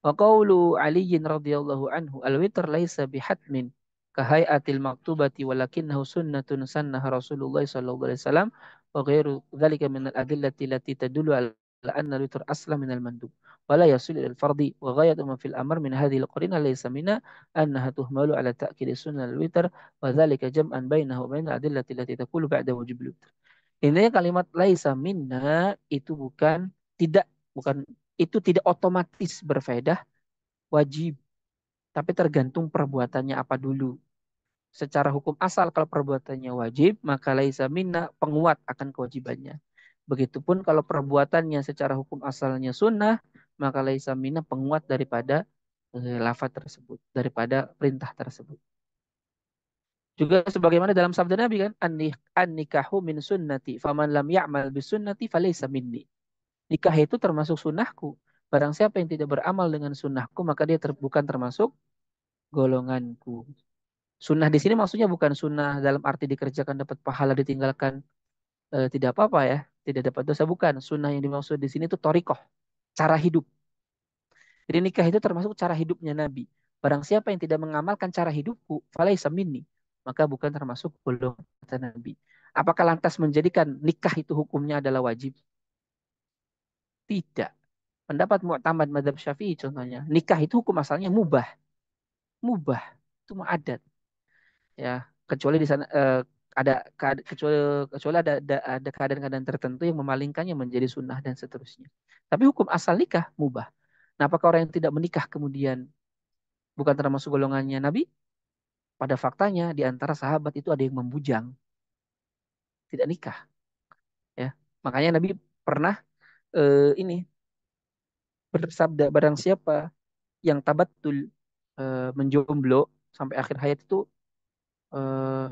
Wa qawlu Ali radhiyallahu anhu al-witr laisa bihatmin kahai'atil maktubati walakinnahu sunnatun sannaha Rasulullah sallallahu alaihi wasallam wa ghairu dzalika min al-adillati allati tadullu ala anna al-witr asla min al-mandub wa la yasul ila al-fardi wa ghayatu ma fil amr min hadhihi al-qarina laysa minna annaha tuhmalu ala ta'kid sunnah al-witr wa dzalika jam'an bainahu wa bain al-adillati allati taqulu ba'da wujub al-witr. Intinya kalimat laisa minna itu bukan itu tidak otomatis berfaedah wajib, tapi tergantung perbuatannya apa dulu. Secara hukum asal kalau perbuatannya wajib, maka laisa minna penguat akan kewajibannya. Begitupun kalau perbuatannya secara hukum asalnya sunnah, maka laisa minna penguat daripada lafaz tersebut, daripada perintah tersebut. Juga sebagaimana dalam sabda Nabi kan, an-nikahu min sunnati, faman lam ya'mal bis sunnati falaysa minni. Nikah itu termasuk sunnahku. Barang siapa yang tidak beramal dengan sunnahku, maka dia bukan termasuk golonganku. Sunnah di sini maksudnya bukan sunnah dalam arti dikerjakan dapat pahala, ditinggalkan tidak apa-apa, ya. tidak dapat dosa. Bukan. Sunnah yang dimaksud di sini itu torikoh, cara hidup. Jadi nikah itu termasuk cara hidupnya Nabi. Barang siapa yang tidak mengamalkan cara hidupku, falaisa minni, maka bukan termasuk golongan kata Nabi. Apakah lantas menjadikan nikah itu hukumnya adalah wajib? Tidak. Pendapat Mu'tamad Madzhab Syafi'i contohnya, nikah itu hukum asalnya mubah, mubah itu adat, ya, kecuali di sana ada kecuali kecuali ada keadaan-keadaan tertentu yang memalingkannya menjadi sunnah dan seterusnya. Tapi hukum asal nikah mubah. Nah, apakah orang yang tidak menikah kemudian bukan termasuk golongannya Nabi? Pada faktanya di antara sahabat itu ada yang membujang, tidak nikah, ya. Makanya Nabi pernah ini bersabda, barang siapa yang tabatul menjomblo sampai akhir hayat itu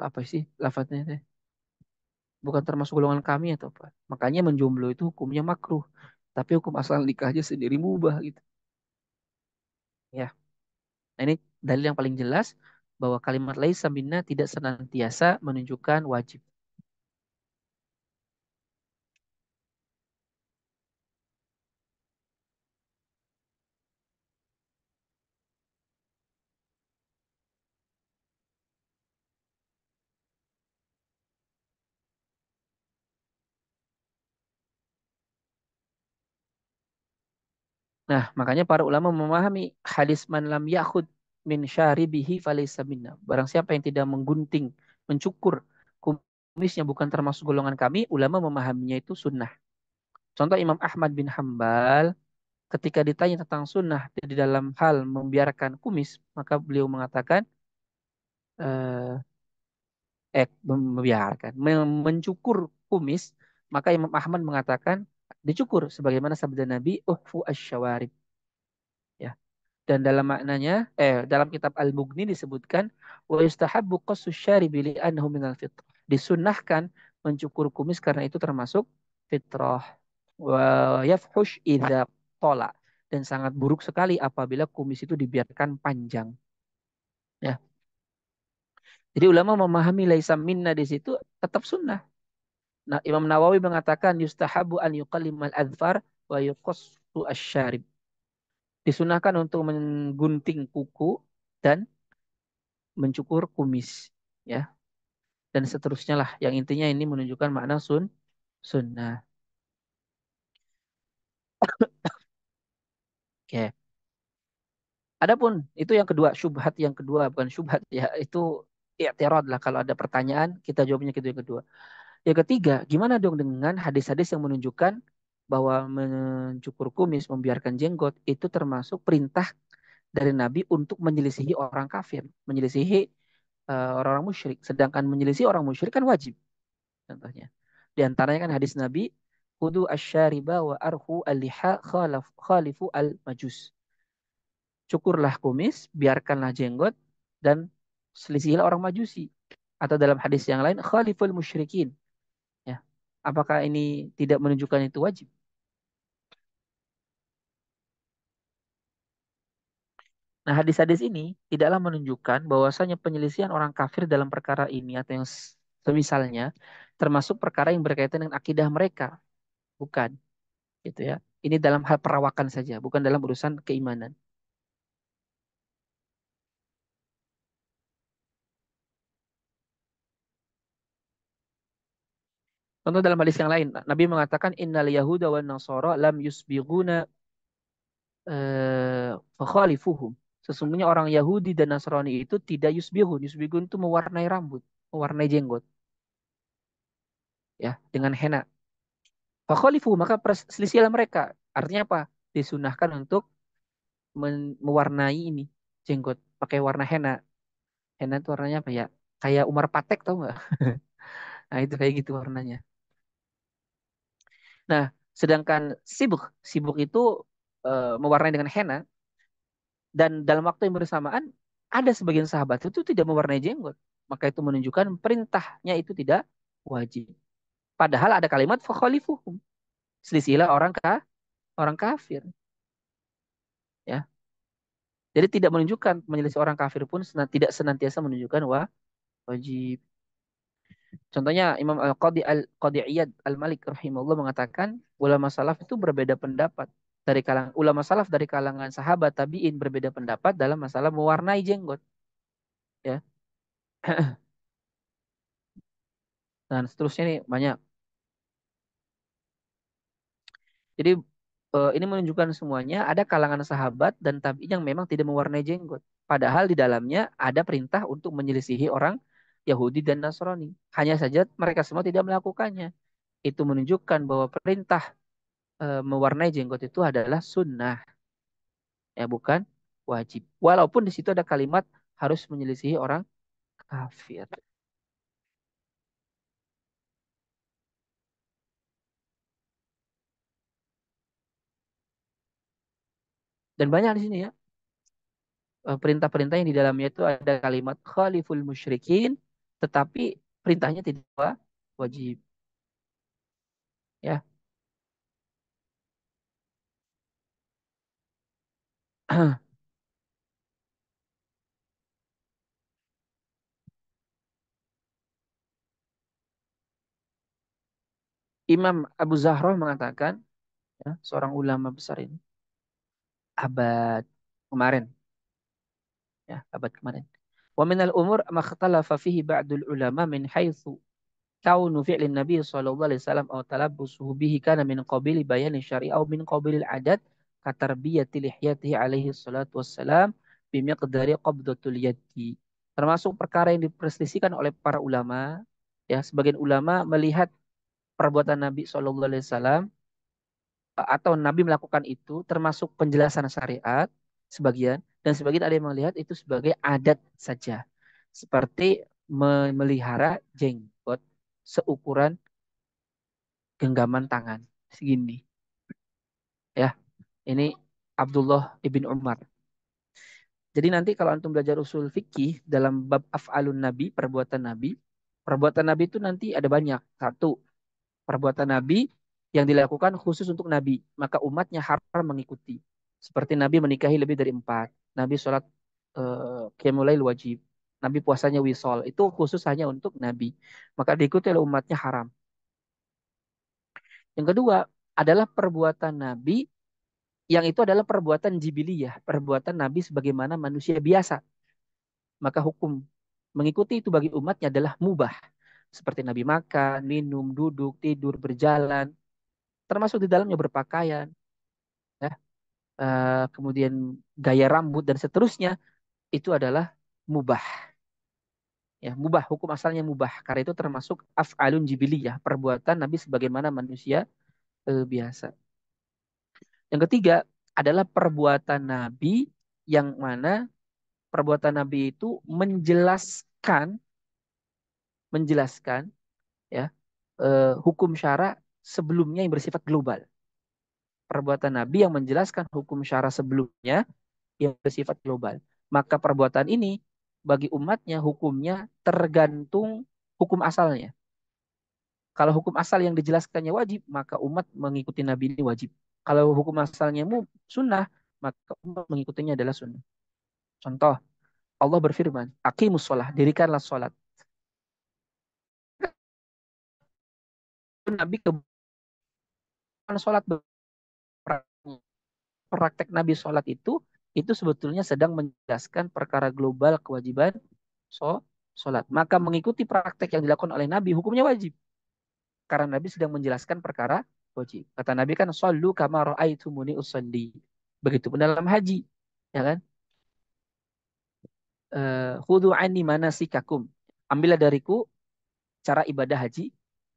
apa sih lafadznya teh? Bukan termasuk golongan kami atau apa. Makanya menjomblo itu hukumnya makruh. Tapi hukum asal nikahnya sendiri mubah gitu. Ya. Nah, ini dalil yang paling jelas bahwa kalimat laisa minna tidak senantiasa menunjukkan wajib. Nah, makanya para ulama memahami hadis man lam yakhud min syaribihi falaysa minna. Barang siapa yang tidak menggunting, mencukur kumisnya bukan termasuk golongan kami, ulama memahaminya itu sunnah. Contoh Imam Ahmad bin Hambal ketika ditanya tentang sunnah di dalam hal membiarkan kumis, maka beliau mengatakan eh, membiarkan, mencukur kumis, maka Imam Ahmad mengatakan dicukur sebagaimana sabda Nabi, uhfu asyawarib. Ya. Dan dalam maknanya, dalam kitab Al-Mughni disebutkan wa yustahabbu qassu syaribi li'annahu minal fitrah. Disunnahkan mencukur kumis karena itu termasuk fitrah. Wa yafhush idza tola. Dan sangat buruk sekali apabila kumis itu dibiarkan panjang. Ya. Jadi ulama memahami laisa minna di situ tetap sunnah. Nah, Imam Nawawi mengatakan yustahabu an yuqallimal adfar wa yuqassu asyarib. Disunahkan untuk menggunting kuku dan mencukur kumis, ya, dan seterusnya lah. Yang intinya ini menunjukkan makna sunnah. Oke. Adapun itu yang kedua, syubhat yang kedua, bukan syubhat ya, itu i'tirad lah. Kalau ada pertanyaan kita jawabnya gitu yang kedua. Yang ketiga, gimana dong dengan hadis-hadis yang menunjukkan bahwa mencukur kumis, membiarkan jenggot itu termasuk perintah dari Nabi untuk menyelisihi orang kafir, menyelisihi orang-orang musyrik. Sedangkan menyelisihi orang musyrik kan wajib, contohnya. Di antaranya kan hadis Nabi, Hudu asyariba wa arhu al-liha khalifu al-majus. Cukurlah kumis, biarkanlah jenggot, dan selisihilah orang majusi. Atau dalam hadis yang lain, khaliful musyrikin. Ya. Apakah ini tidak menunjukkan itu wajib? Nah, hadis-hadis ini tidaklah menunjukkan bahwasanya penyelisihan orang kafir dalam perkara ini atau yang semisalnya termasuk perkara yang berkaitan dengan akidah mereka, bukan, gitu ya. Ini dalam hal perawakan saja, bukan dalam urusan keimanan. Contoh dalam hadis yang lain, Nabi mengatakan innal yahuda wan nasara lam yusbighuna fakhalifuhum. Sesungguhnya orang Yahudi dan Nasrani itu tidak yusbihun. Yusbihun itu mewarnai rambut, mewarnai jenggot, ya, dengan henna. Fakhalifu maka selisihilah mereka. Artinya apa? Disunahkan untuk mewarnai ini jenggot pakai warna henna. Henna itu warnanya apa ya? Kayak Umar Patek tau nggak? Nah itu kayak gitu warnanya. Nah sedangkan sibuk, sibuk itu mewarnai dengan henna dan dalam waktu yang bersamaan ada sebagian sahabat itu tidak mewarnai jenggot. Maka itu menunjukkan perintahnya itu tidak wajib. Padahal ada kalimat fakhalifuhum. Selisihilah orang kafir, ya. Jadi tidak menunjukkan menyelisih orang kafir pun tidak senantiasa menunjukkan wajib. Contohnya Imam Al-Qadi Iyad Al-Malik rahimahullah mengatakan ulama salaf itu berbeda pendapat dari kalangan ulama salaf dari kalangan sahabat tabi'in berbeda pendapat dalam masalah mewarnai jenggot ya. Dan seterusnya nih banyak. Jadi ini menunjukkan semuanya ada kalangan sahabat dan tabi'in yang memang tidak mewarnai jenggot. Padahal di dalamnya ada perintah untuk menyelisihi orang Yahudi dan Nasrani. Hanya saja mereka semua tidak melakukannya. Itu menunjukkan bahwa perintah mewarnai jenggot itu adalah sunnah, ya bukan wajib. Walaupun di situ ada kalimat harus menyelisihi orang kafir. Dan banyak di sini ya perintah-perintah yang di dalamnya itu ada kalimat khaliful musyrikin, tetapi perintahnya tidak wajib. Ya, Imam Abu Zahra mengatakan, ya, seorang ulama besar ini, abad kemarin, ya, abad kemarin. Wa minal umur ma ikhtalafa fihi ba'dul ulama min haitsu كون فعل النبي صلى الله عليه وسلم أو تلبسه به كان من قبيل بيان الشرع أو من قبيل العادات كتربية لحيته عليه الصلاة والسلام بمقدار قبضة اليد. Termasuk perkara yang diperselisihkan oleh para ulama, ya sebagian ulama melihat perbuatan Nabi Shallallahu Alaihi Wasallam atau Nabi melakukan itu termasuk penjelasan syariat sebagian dan sebagian ada yang melihat itu sebagai adat saja seperti memelihara jenggot seukuran genggaman tangan segini ya. Ini Abdullah ibn Umar. Jadi nanti kalau antum belajar usul fikih dalam bab af'alun nabi, perbuatan nabi itu nanti ada banyak. Satu, perbuatan nabi yang dilakukan khusus untuk nabi, maka umatnya haram mengikuti. Seperti nabi menikahi lebih dari empat, nabi sholat qiyamul lail wajib, nabi puasanya wisol, itu khusus hanya untuk nabi. Maka diikuti oleh umatnya haram. Yang kedua adalah perbuatan nabi yang itu adalah perbuatan jibiliyah, perbuatan Nabi sebagaimana manusia biasa. Maka hukum mengikuti itu bagi umatnya adalah mubah. Seperti Nabi makan, minum, duduk, tidur, berjalan, termasuk di dalamnya berpakaian, ya, kemudian gaya rambut dan seterusnya itu adalah mubah. Ya, mubah hukum asalnya mubah karena itu termasuk af'alun jibiliyah, perbuatan Nabi sebagaimana manusia biasa. Yang ketiga adalah perbuatan Nabi yang mana perbuatan Nabi itu menjelaskan ya hukum syara sebelumnya yang bersifat global. Perbuatan Nabi yang menjelaskan hukum syara sebelumnya yang bersifat global. Maka perbuatan ini bagi umatnya hukumnya tergantung hukum asalnya. Kalau hukum asal yang dijelaskannya wajib, maka umat mengikuti Nabi ini wajib. Kalau hukum asalnya sunnah, maka umat mengikutinya adalah sunnah. Contoh, Allah berfirman, Aqimus sholah, dirikanlah sholat. Nabi kebutuhan sholat praktek Nabi sholat itu sebetulnya sedang menjelaskan perkara global kewajiban sholat. Maka mengikuti praktek yang dilakukan oleh Nabi hukumnya wajib. Karena Nabi sedang menjelaskan perkara wajib. Kata Nabi kan, Sallu kama ra'aitumuni usalli. Begitupun dalam haji. Ya kan? Khudu anni manasikakum. Ambillah dariku cara ibadah haji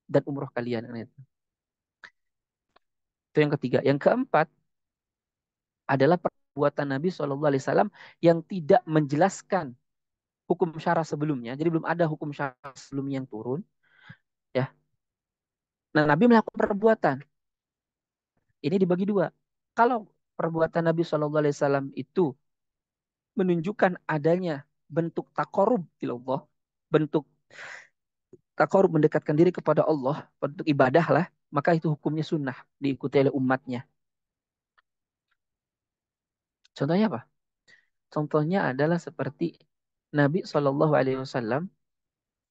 dan umroh kalian. Itu yang ketiga. Yang keempat adalah perbuatan Nabi SAW yang tidak menjelaskan hukum syara sebelumnya. Jadi belum ada hukum syara sebelumnya yang turun. Ya, nah Nabi melakukan perbuatan. Ini dibagi dua. Kalau perbuatan Nabi SAW itu menunjukkan adanya bentuk takorub Allah, bentuk takorub mendekatkan diri kepada Allah, bentuk ibadah lah, maka itu hukumnya sunnah diikuti oleh umatnya. Contohnya apa? Contohnya adalah seperti Nabi SAW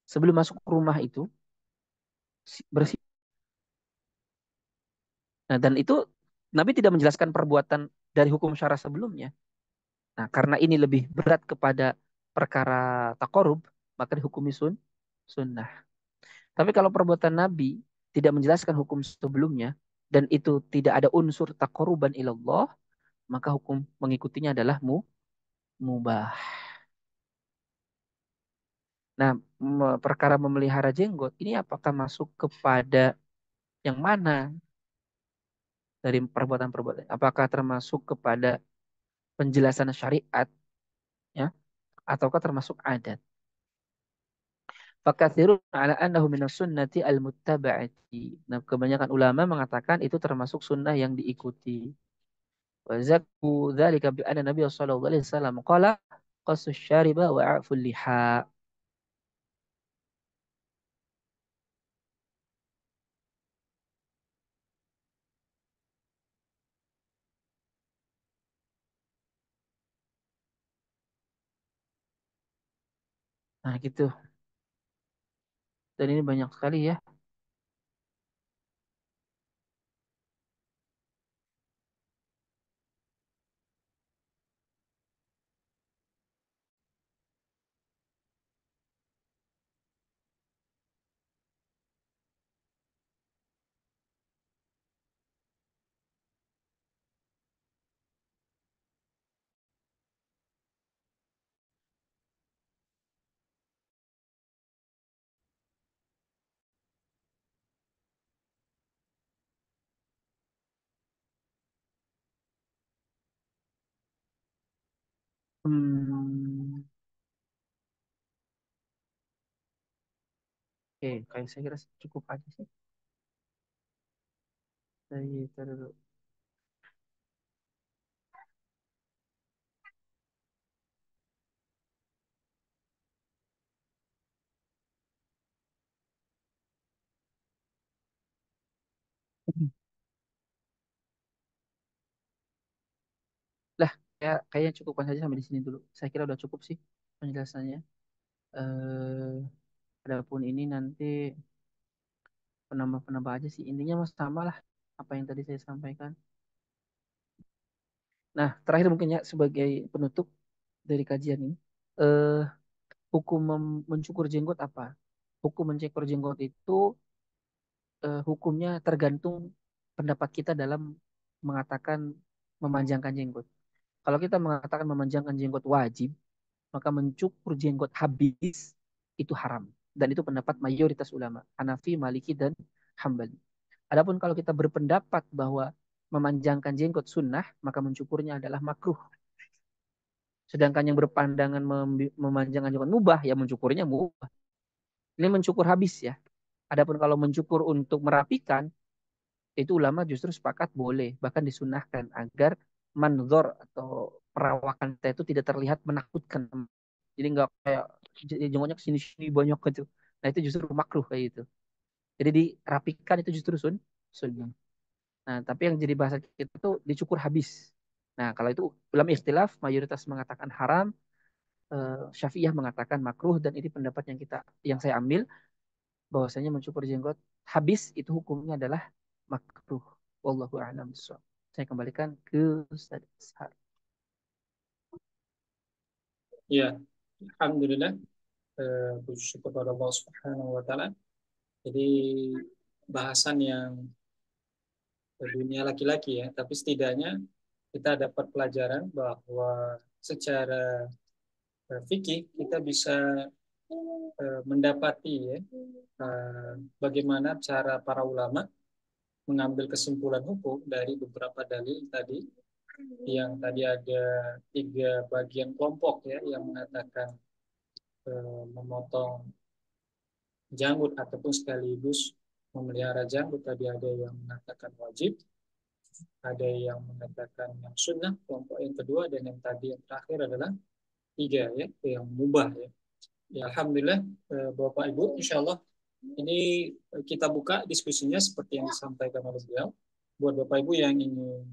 sebelum masuk ke rumah itu bersih. Nah, dan itu Nabi tidak menjelaskan perbuatan dari hukum syara sebelumnya. Nah, karena ini lebih berat kepada perkara takorub, maka dihukumi sunnah. Tapi kalau perbuatan Nabi tidak menjelaskan hukum sebelumnya, dan itu tidak ada unsur takoruban ilallah, maka hukum mengikutinya adalah mubah. Nah, perkara memelihara jenggot, ini apakah masuk kepada yang mana dari perbuatan-perbuatan? Apakah termasuk kepada penjelasan syariat, ya, ataukah termasuk adat? Fakathirun ala annahu minas sunnati al-muttaba'ati. Nah, kebanyakan ulama mengatakan itu termasuk sunnah yang diikuti. Wa zakku dzalika bi anna Nabi sallallahu alaihi wasallam qala qassu syariba wa a'ful liha. Nah, gitu. Dan ini banyak sekali ya. Hmm, oke, kayak saya kira cukup aja sih. Dari dulu. Lah, kayaknya cukupkan saja sampai di sini dulu. Saya kira udah cukup sih penjelasannya. Adapun ini nanti penambah-penambah aja sih. Intinya mas sama lah apa yang tadi saya sampaikan. Nah, terakhir mungkin ya sebagai penutup dari kajian ini, eh, hukum mencukur jenggot apa? Hukum mencukur jenggot itu hukumnya tergantung pendapat kita dalam mengatakan memanjangkan jenggot. Kalau kita mengatakan memanjangkan jenggot wajib, maka mencukur jenggot habis itu haram. Dan itu pendapat mayoritas ulama, Hanafi, Maliki, dan Hambali. Adapun kalau kita berpendapat bahwa memanjangkan jenggot sunnah, maka mencukurnya adalah makruh. Sedangkan yang berpandangan memanjangkan jenggot mubah, ya mencukurnya mubah. Ini mencukur habis ya. Adapun kalau mencukur untuk merapikan, itu ulama justru sepakat boleh, bahkan disunahkan agar manzor atau perawakan kita itu tidak terlihat menakutkan. Jadi nggak kayak jenggotnya kesini-sini banyak gitu. Nah itu justru makruh kayak gitu. Jadi dirapikan itu justru sunnah. Nah tapi yang jadi bahasa kita itu dicukur habis. Nah kalau itu ulama ikhtilaf, mayoritas mengatakan haram, Syafi'iyah mengatakan makruh dan ini pendapat yang saya ambil bahwasanya mencukur jenggot habis itu hukumnya adalah makruh. Wallahu a'lam bishawab. Saya kembalikan ke Ustaz Ishar. Ya, alhamdulillah, puji syukur kepada Allah Subhanahu wa taala. Jadi bahasan yang dunia laki-laki ya, tapi setidaknya kita dapat pelajaran bahwa secara fikih kita bisa mendapati ya bagaimana cara para ulama mengambil kesimpulan hukum dari beberapa dalil tadi, yang tadi ada tiga bagian kelompok ya yang mengatakan memotong janggut ataupun sekaligus memelihara janggut. Tadi ada yang mengatakan wajib, ada yang mengatakan yang sunnah kelompok yang kedua, dan yang tadi yang terakhir adalah tiga ya yang mubah ya. Ya alhamdulillah, Bapak Ibu, insya Allah ini kita buka diskusinya seperti yang disampaikan oleh beliau. Buat Bapak Ibu yang ingin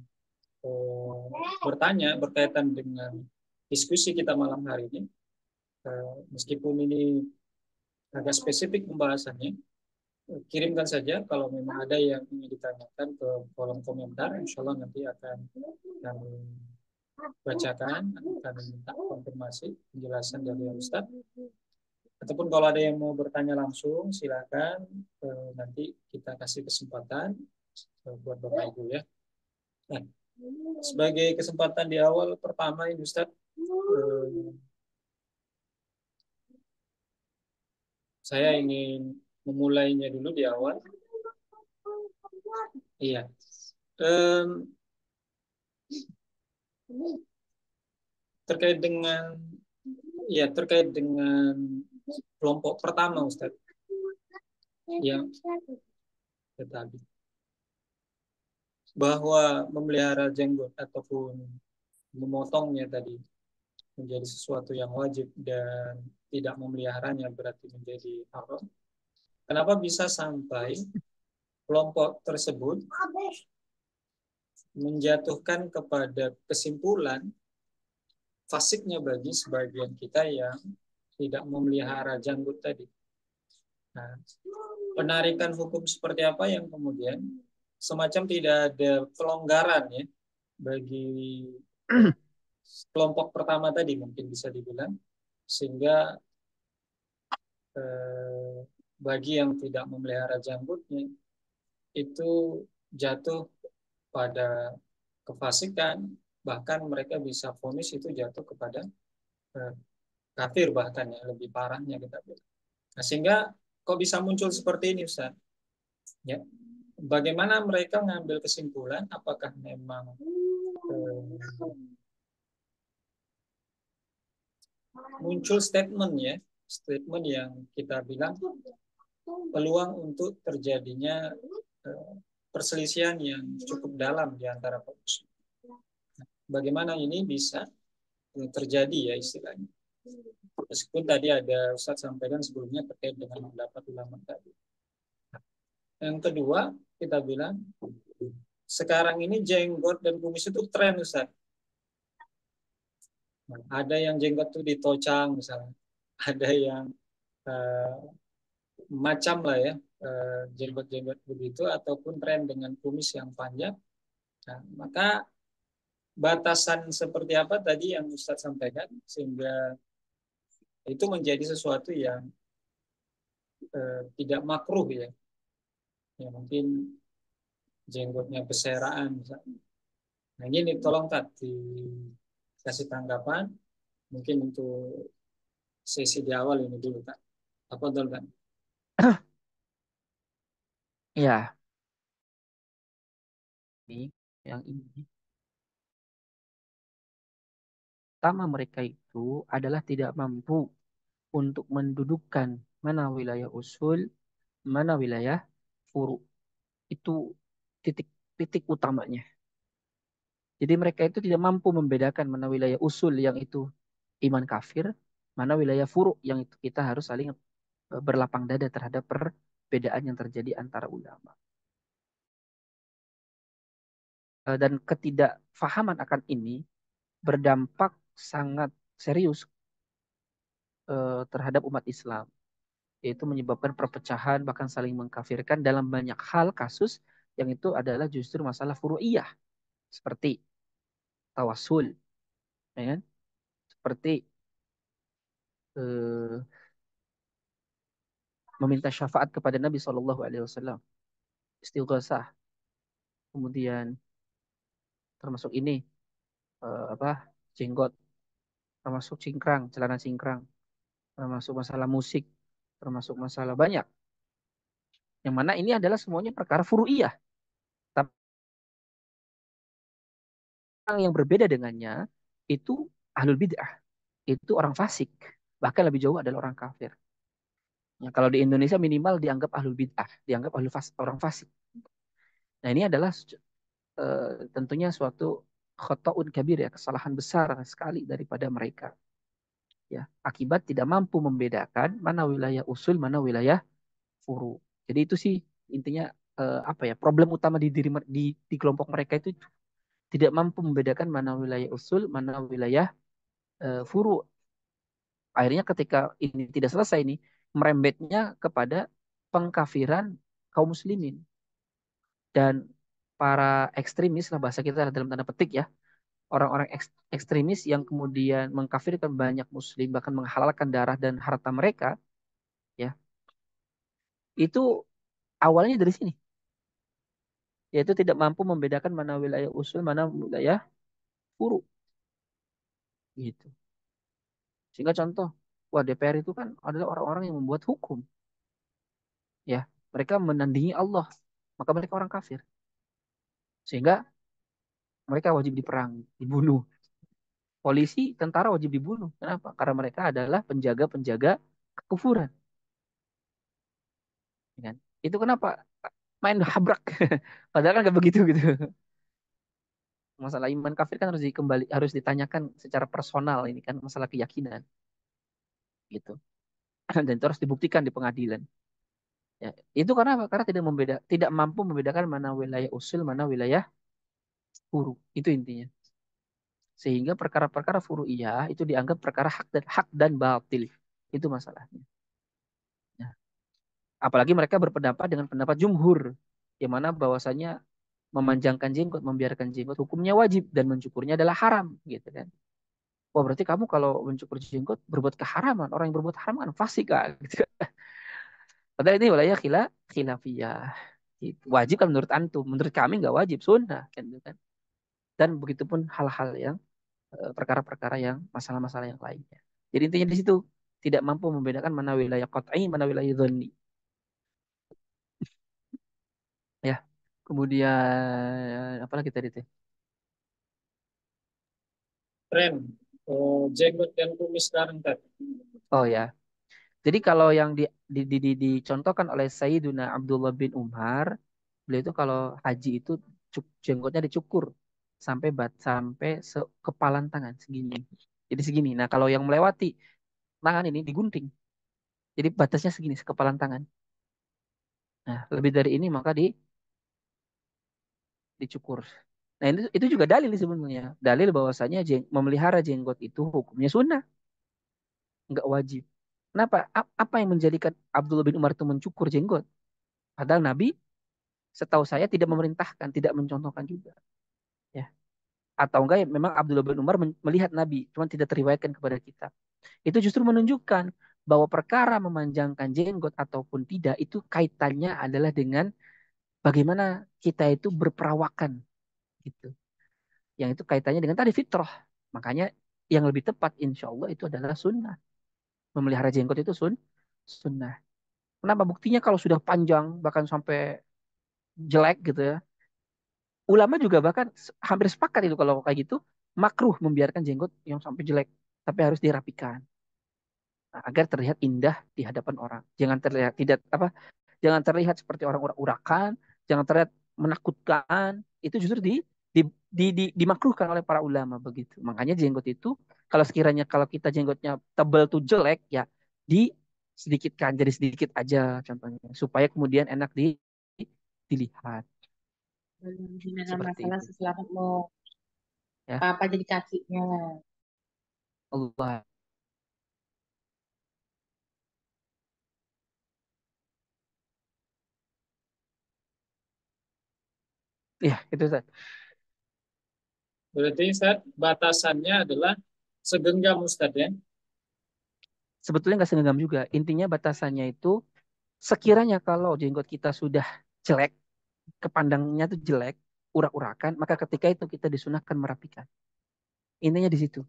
bertanya berkaitan dengan diskusi kita malam hari ini, meskipun ini agak spesifik pembahasannya, kirimkan saja kalau memang ada yang ingin ditanyakan ke kolom komentar. Insya Allah nanti akan kami bacakan, akan minta konfirmasi penjelasan dari Ustaz. Ataupun kalau ada yang mau bertanya langsung, silakan nanti kita kasih kesempatan buat Bapak Ibu ya. Nah, sebagai kesempatan di awal pertama ini Ustaz, saya ingin memulainya dulu di awal. Iya. Em, terkait dengan terkait dengan kelompok pertama Ustaz yang tadi bahwa memelihara jenggot ataupun memotongnya tadi menjadi sesuatu yang wajib dan tidak memeliharanya berarti menjadi haram. Kenapa bisa sampai kelompok tersebut menjatuhkan kepada kesimpulan fasiknya bagi sebagian kita yang tidak memelihara janggut tadi. Nah, penarikan hukum seperti apa yang kemudian semacam tidak ada pelonggaran ya bagi kelompok pertama tadi mungkin bisa dibilang sehingga eh, bagi yang tidak memelihara janggutnya itu jatuh pada kefasikan bahkan mereka bisa vonis itu jatuh kepada eh, kafir bahkan ya lebih parahnya kita bilang. Nah, sehingga kok bisa muncul seperti ini Ustaz? Ya. Bagaimana mereka mengambil kesimpulan apakah memang muncul statement ya, statement yang kita bilang peluang untuk terjadinya perselisihan yang cukup dalam di antara kaum muslimin. Bagaimana ini bisa terjadi ya istilahnya. Meskipun tadi ada Ustaz sampaikan sebelumnya terkait dengan pendapat ulama tadi. Yang kedua, kita bilang sekarang ini jenggot dan kumis itu tren Ustaz. Nah, ada yang jenggot tuh ditocang misalnya. Ada yang uh, macam lah ya jenggot-jenggot begitu ataupun tren dengan kumis yang panjang. Nah, maka batasan seperti apa tadi yang Ustadz sampaikan sehingga itu menjadi sesuatu yang tidak makruh ya. Ya mungkin jenggotnya beseraan misalnya. Nah ini tolong tadi kasih tanggapan mungkin untuk sesi di awal ini dulu Kak. Apa dulu kan? Ya, ini yang ini. Pertama mereka itu adalah tidak mampu untuk mendudukkan mana wilayah usul, mana wilayah furu. Itu titik titik utamanya. Jadi mereka itu tidak mampu membedakan mana wilayah usul yang itu iman kafir, mana wilayah furu yang itu kita harus saling berlapang dada terhadap perbedaan yang terjadi antara ulama. Dan ketidakfahaman akan ini berdampak sangat serius terhadap umat Islam, yaitu menyebabkan perpecahan bahkan saling mengkafirkan dalam banyak hal kasus yang itu adalah justru masalah furu'iyah seperti tawasul, ya kan? Seperti eh, meminta syafaat kepada Nabi Shallallahu Alaihi Wasallam, istighosah, kemudian termasuk ini apa jenggot, termasuk cingkrang, celana cingkrang, termasuk masalah musik, termasuk masalah banyak. Yang mana ini adalah semuanya perkara furu'iyah. Tapi yang berbeda dengannya itu ahlul bid'ah, itu orang fasik, bahkan lebih jauh adalah orang kafir. Ya, kalau di Indonesia minimal dianggap ahlul bid'ah, dianggap orang fasik. Nah ini adalah tentunya suatu khotoun kabir ya, kesalahan besar sekali daripada mereka. Ya, akibat tidak mampu membedakan mana wilayah usul, mana wilayah furu. Jadi itu sih intinya apa ya problem utama di kelompok mereka itu tidak mampu membedakan mana wilayah usul, mana wilayah furu. Akhirnya ketika ini tidak selesai ini merembetnya kepada pengkafiran kaum muslimin dan para ekstremis lah bahasa kita dalam tanda petik ya, orang-orang ekstremis yang kemudian mengkafirkan banyak muslim bahkan menghalalkan darah dan harta mereka ya, itu awalnya dari sini, yaitu tidak mampu membedakan mana wilayah usul mana wilayah furu gitu. Sehingga contoh, wah DPR itu kan adalah orang-orang yang membuat hukum ya, mereka menandingi Allah, maka mereka orang kafir, sehingga mereka wajib diperangi, dibunuh. Polisi, tentara wajib dibunuh. Kenapa? Karena mereka adalah penjaga-penjaga kekufuran. Ya kan? Itu kenapa main habrak? Padahal kan nggak begitu gitu. Masalah iman kafir kan harus ditanyakan secara personal, ini kan masalah keyakinan gitu. Dan itu harus dibuktikan di pengadilan. Ya, itu karena apa? Karena tidak mampu membedakan mana wilayah usul, mana wilayah furu. Itu intinya. Sehingga perkara-perkara furu'iyah itu dianggap perkara hak dan batil. Itu masalahnya. Nah, apalagi mereka berpendapat dengan pendapat jumhur, yang mana bahwasanya memanjangkan jenggot, membiarkan jenggot hukumnya wajib dan mencukurnya adalah haram, gitu kan? Wah berarti kamu kalau mencukur jenggot berbuat keharaman, orang yang berbuat haram kan fasik kan? Gitu. Padahal ini wilayah khilafiyah. Gitu. Wajib kan menurut antum, menurut kami nggak wajib, sunnah, kan? Gitu kan? Dan begitupun hal-hal yang perkara-perkara yang masalah-masalah yang lainnya. Jadi intinya di situ tidak mampu membedakan mana wilayah qat'i, mana wilayah dzanni. Ya. Kemudian apa lagi tadi teh? Tren jenggot dan kumis sekarang tadi. Oh ya. Jadi kalau yang dicontohkan oleh Sayyiduna Abdullah bin Umar, beliau itu kalau haji itu jenggotnya dicukur sampai kepalan tangan segini. Jadi segini. Nah, kalau yang melewati tangan ini digunting. Jadi batasnya segini, sekepalan tangan. Nah, lebih dari ini maka dicukur. Nah, itu juga dalil sebenarnya. Dalil bahwasanya memelihara jenggot itu hukumnya sunnah, nggak wajib. Kenapa? Apa yang menjadikan Abdullah bin Umar itu mencukur jenggot? Padahal Nabi, setahu saya, tidak memerintahkan, tidak mencontohkan juga. Ya. Atau enggak ya, memang Abdullah bin Umar melihat Nabi, cuma tidak teriwayatkan kepada kita. Itu justru menunjukkan bahwa perkara memanjangkan jenggot ataupun tidak itu kaitannya adalah dengan bagaimana kita itu berperawakan gitu. Yang itu kaitannya dengan tadi fitrah. Makanya yang lebih tepat insya Allah itu adalah sunnah. Memelihara jenggot itu sunnah. Kenapa? Buktinya kalau sudah panjang bahkan sampai jelek gitu ya. Ulama juga bahkan hampir sepakat itu kalau kayak gitu makruh membiarkan jenggot yang sampai jelek, tapi harus dirapikan. Nah, agar terlihat indah di hadapan orang. Jangan terlihat tidak apa, jangan terlihat seperti orang urak-urakan, jangan terlihat menakutkan. Itu justru di, dimakruhkan oleh para ulama begitu. Makanya jenggot itu kalau kita jenggotnya tebal tuh jelek ya di sedikitkan jadi sedikit aja contohnya supaya kemudian enak dilihat Gimana seperti masalah itu setelah mau ya. apa jadi kakinya lah. Allah ya itu Ustaz. Berarti Ustaz, batasannya adalah segenggam Ustaz ya. Sebetulnya nggak segenggam juga, intinya batasannya itu sekiranya kalau jenggot kita sudah jelek, kepandangnya tuh jelek, urak-urakan, maka ketika itu kita disunahkan merapikan. Intinya di situ.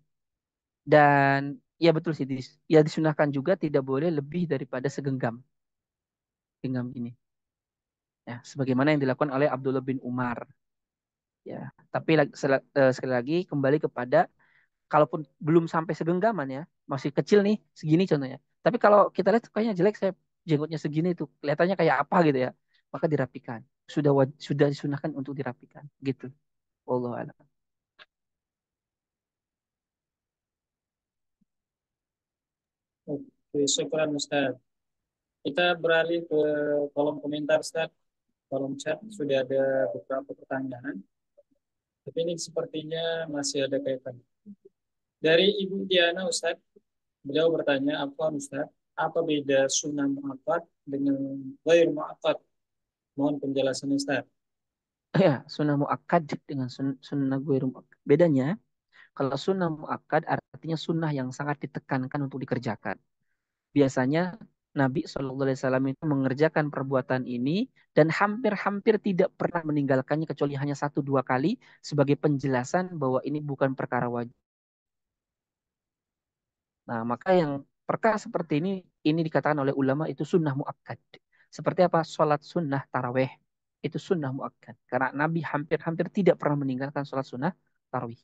Dan ya betul sih, ya disunahkan juga tidak boleh lebih daripada segenggam, genggam ini. Ya, sebagaimana yang dilakukan oleh Abdullah bin Umar. Ya, tapi sekali lagi kembali kepada kalaupun belum sampai segenggaman ya, masih kecil nih, segini contohnya. Tapi kalau kita lihat kayaknya jelek, saya jenggotnya segini tuh, kelihatannya kayak apa gitu ya, maka dirapikan. Sudah disunahkan untuk dirapikan, gitu. Allah alam. Oke, syukuran Ustaz. Kita beralih ke kolom komentar Ustaz. Kolom chat sudah ada beberapa pertanyaan. Tapi ini sepertinya masih ada kaitan. Dari Ibu Diana Ustaz, beliau bertanya, apa Ustaz? Apa beda sunnah muakkad dengan ghair muakkad? Mohon penjelasan Ustaz. Ya, sunnah muakkad dengan sunnah ghairu muakkad. Bedanya, kalau sunnah muakkad artinya sunnah yang sangat ditekankan untuk dikerjakan. Biasanya Nabi SAW itu mengerjakan perbuatan ini dan hampir-hampir tidak pernah meninggalkannya kecuali hanya satu dua kali sebagai penjelasan bahwa ini bukan perkara wajib. Nah, maka yang perkara seperti ini dikatakan oleh ulama itu sunnah muakkad. Seperti apa? Sholat sunnah taraweh itu sunnah muakkad. Karena Nabi hampir-hampir tidak pernah meninggalkan sholat sunnah tarawih.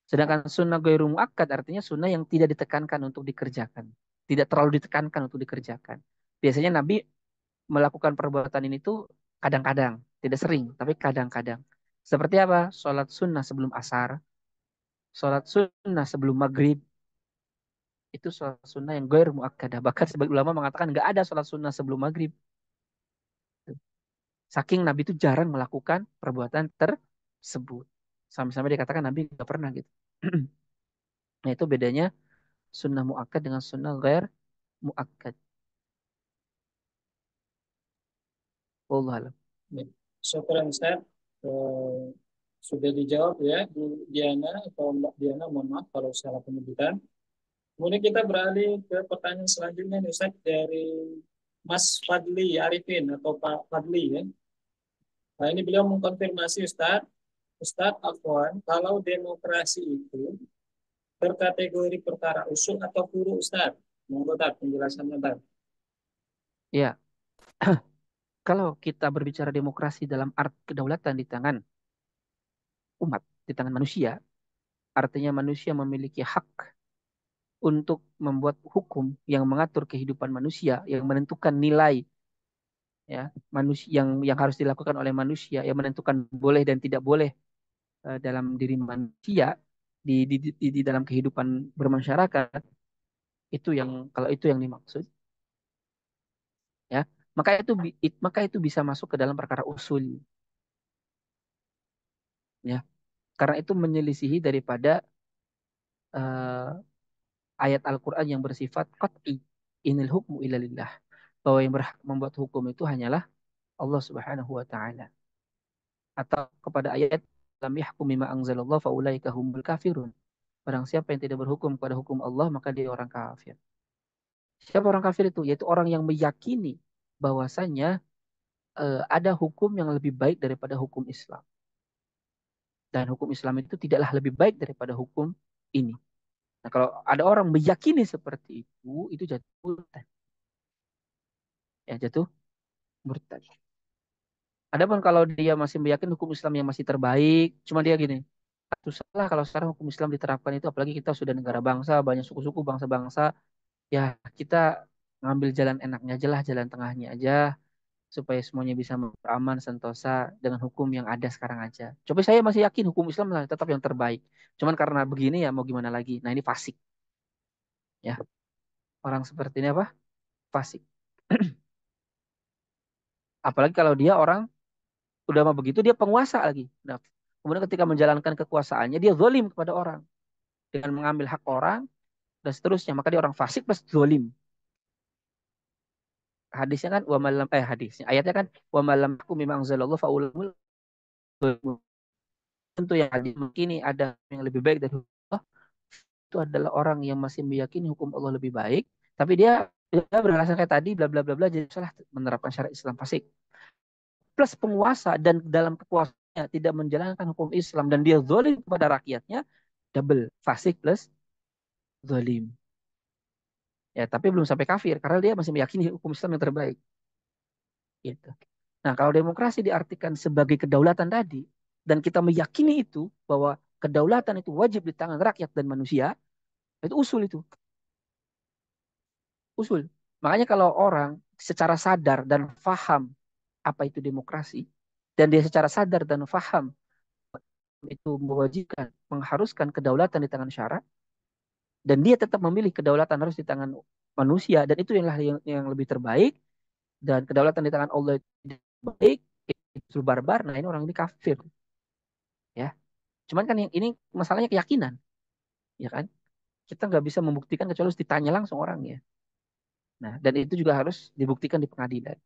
Sedangkan sunnah ghairu muakkad artinya sunnah yang tidak ditekankan untuk dikerjakan. Tidak terlalu ditekankan untuk dikerjakan. Biasanya Nabi melakukan perbuatan ini tuh kadang-kadang, tidak sering, tapi kadang-kadang. Seperti apa? Sholat sunnah sebelum asar, sholat sunnah sebelum maghrib, itu sholat sunnah yang gair muakkadah. Bahkan sebagian ulama mengatakan nggak ada sholat sunnah sebelum maghrib. Saking Nabi itu jarang melakukan perbuatan tersebut. Sampai-sampai dikatakan Nabi nggak pernah gitu. Nah itu bedanya sunnah muakkad dengan sunnah gair muakkad. Wallahu a'lam. Baik. Syukran Ustaz. Sudah dijawab ya Bu Diana atau Mbak Diana, mohon maaf kalau salah penyebutan. Kemudian kita beralih ke pertanyaan selanjutnya nih, Ustaz, dari Mas Fadli Arifin atau Pak Fadli ya. Nah, ini beliau mengkonfirmasi Ustaz, Ustaz Afwan, kalau demokrasi itu berkategori perkara usul atau furu Ustaz? Monggo Ustaz, penjelasannya Ustaz. Ya, kalau kita berbicara demokrasi dalam arti kedaulatan di tangan umat, di tangan manusia, artinya manusia memiliki hak untuk membuat hukum yang mengatur kehidupan manusia, yang menentukan nilai ya manusia yang harus dilakukan oleh manusia, yang menentukan boleh dan tidak boleh dalam diri manusia di dalam kehidupan bermasyarakat itu yang kalau itu yang dimaksud ya maka itu bisa masuk ke dalam perkara usul ya karena itu menyelisihi daripada eh, ayat Al-Qur'an yang bersifat qat'i inil hukmu illa lillah bahwa yang berhak membuat hukum itu hanyalah Allah Subhanahu wa taala atau kepada ayat lam yahkum bima anzalallah faulaika humul kafirun. Barang siapa yang tidak berhukum kepada hukum Allah maka dia orang kafir. Siapa orang kafir itu? Yaitu orang yang meyakini bahwasanya ada hukum yang lebih baik daripada hukum Islam. Dan hukum Islam itu tidaklah lebih baik daripada hukum ini. Nah, kalau ada orang meyakini seperti itu jatuh murtad. Ya, jatuh murtad. Adapun kalau dia masih meyakini hukum Islam yang masih terbaik, cuma dia gini, susah kalau sekarang hukum Islam diterapkan itu, apalagi kita sudah negara bangsa, banyak suku-suku, bangsa-bangsa, ya kita ngambil jalan enaknya aja lah, jalan tengahnya aja, supaya semuanya bisa beraman, sentosa dengan hukum yang ada sekarang aja. Coba saya masih yakin hukum Islam lah tetap yang terbaik. Cuman karena begini ya mau gimana lagi. Nah ini fasik ya. Orang seperti ini apa? Fasik. Apalagi kalau dia orang udah mau begitu dia penguasa lagi. Nah, kemudian ketika menjalankan kekuasaannya dia zalim kepada orang dengan mengambil hak orang dan seterusnya. Maka dia orang fasik plus zalim. Hadisnya kan wa malam hadisnya ayatnya kan wa malam hukum mimma anzalallahu faulul tentu yang meyakini ada yang lebih baik dari Allah itu adalah orang yang masih meyakini hukum Allah lebih baik, tapi dia beralasan kayak tadi bla bla bla bla jadi salah menerapkan syariat Islam fasik. Plus penguasa dan dalam kekuasaannya tidak menjalankan hukum Islam dan dia zalim kepada rakyatnya, double fasik plus zalim. Ya, tapi belum sampai kafir karena dia masih meyakini hukum Islam yang terbaik. Gitu. Nah, kalau demokrasi diartikan sebagai kedaulatan tadi dan kita meyakini itu bahwa kedaulatan itu wajib di tangan rakyat dan manusia, itu usul itu. Usul. Makanya kalau orang secara sadar dan faham apa itu demokrasi, dan dia secara sadar dan faham itu mewajibkan, mengharuskan kedaulatan di tangan syara, dan dia tetap memilih kedaulatan harus di tangan manusia, dan itu yang lebih terbaik, dan kedaulatan di tangan Allah itu baik, itu barbar, nah ini orang ini kafir. Ya, cuman kan yang ini masalahnya keyakinan, ya kan? Kita nggak bisa membuktikan kecuali harus ditanya langsung orangnya. Nah, dan itu juga harus dibuktikan di pengadilan.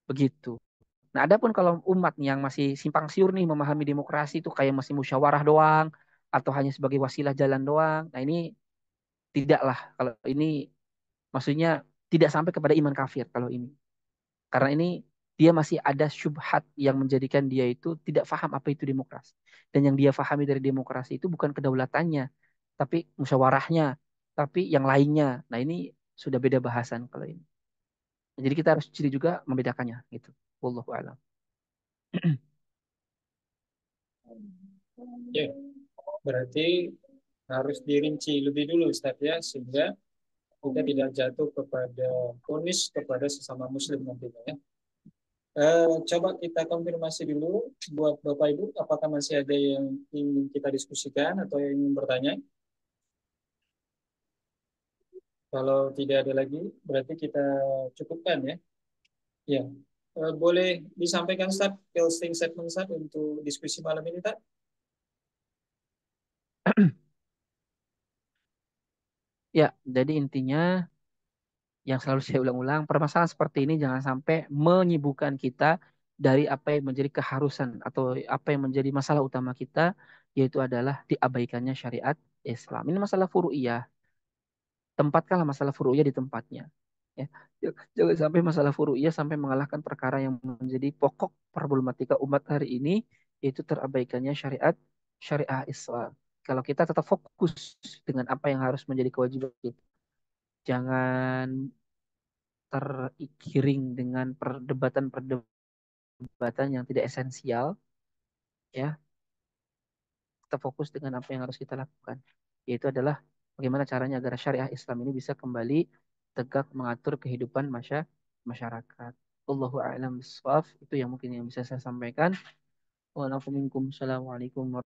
Begitu. Nah, adapun kalau umat nih yang masih simpang siur nih memahami demokrasi itu kayak masih musyawarah doang atau hanya sebagai wasilah jalan doang. Nah, ini tidaklah kalau ini maksudnya tidak sampai kepada iman kafir kalau ini. Karena ini dia masih ada syubhat yang menjadikan dia itu tidak paham apa itu demokrasi. Dan yang dia pahami dari demokrasi itu bukan kedaulatannya, tapi musyawarahnya, tapi yang lainnya. Nah, ini sudah beda bahasan kalau ini. Jadi kita harus ciri juga membedakannya gitu. Wallahu a'lam. Ya, berarti harus dirinci lebih dulu Ustaz ya, sehingga kita tidak jatuh kepada vonis kepada sesama muslim nantinya ya. Coba kita konfirmasi dulu buat Bapak Ibu, apakah masih ada yang ingin kita diskusikan atau yang ingin bertanya? Kalau tidak ada lagi, berarti kita cukupkan ya. Ya, boleh disampaikan Ustaz closing statement Ustaz untuk diskusi malam ini, Tak? Ya, jadi intinya yang selalu saya ulang-ulang, permasalahan seperti ini jangan sampai menyibukkan kita dari apa yang menjadi keharusan atau apa yang menjadi masalah utama kita, yaitu adalah diabaikannya syariat Islam. Ini masalah furu'iyah. Tempatkanlah masalah furu'iyah di tempatnya. Ya. Jangan sampai masalah furu'iyah sampai mengalahkan perkara yang menjadi pokok problematika umat hari ini, yaitu terabaikannya syariah Islam. Kalau kita tetap fokus dengan apa yang harus menjadi kewajiban kita, jangan tergiring dengan perdebatan-perdebatan yang tidak esensial, ya. Kita fokus dengan apa yang harus kita lakukan, yaitu adalah bagaimana caranya agar syariah Islam ini bisa kembali tegak mengatur kehidupan masyarakat. Allahu a'lam bishawab. Itu yang mungkin yang bisa saya sampaikan. Assalamualaikum warahmatullahi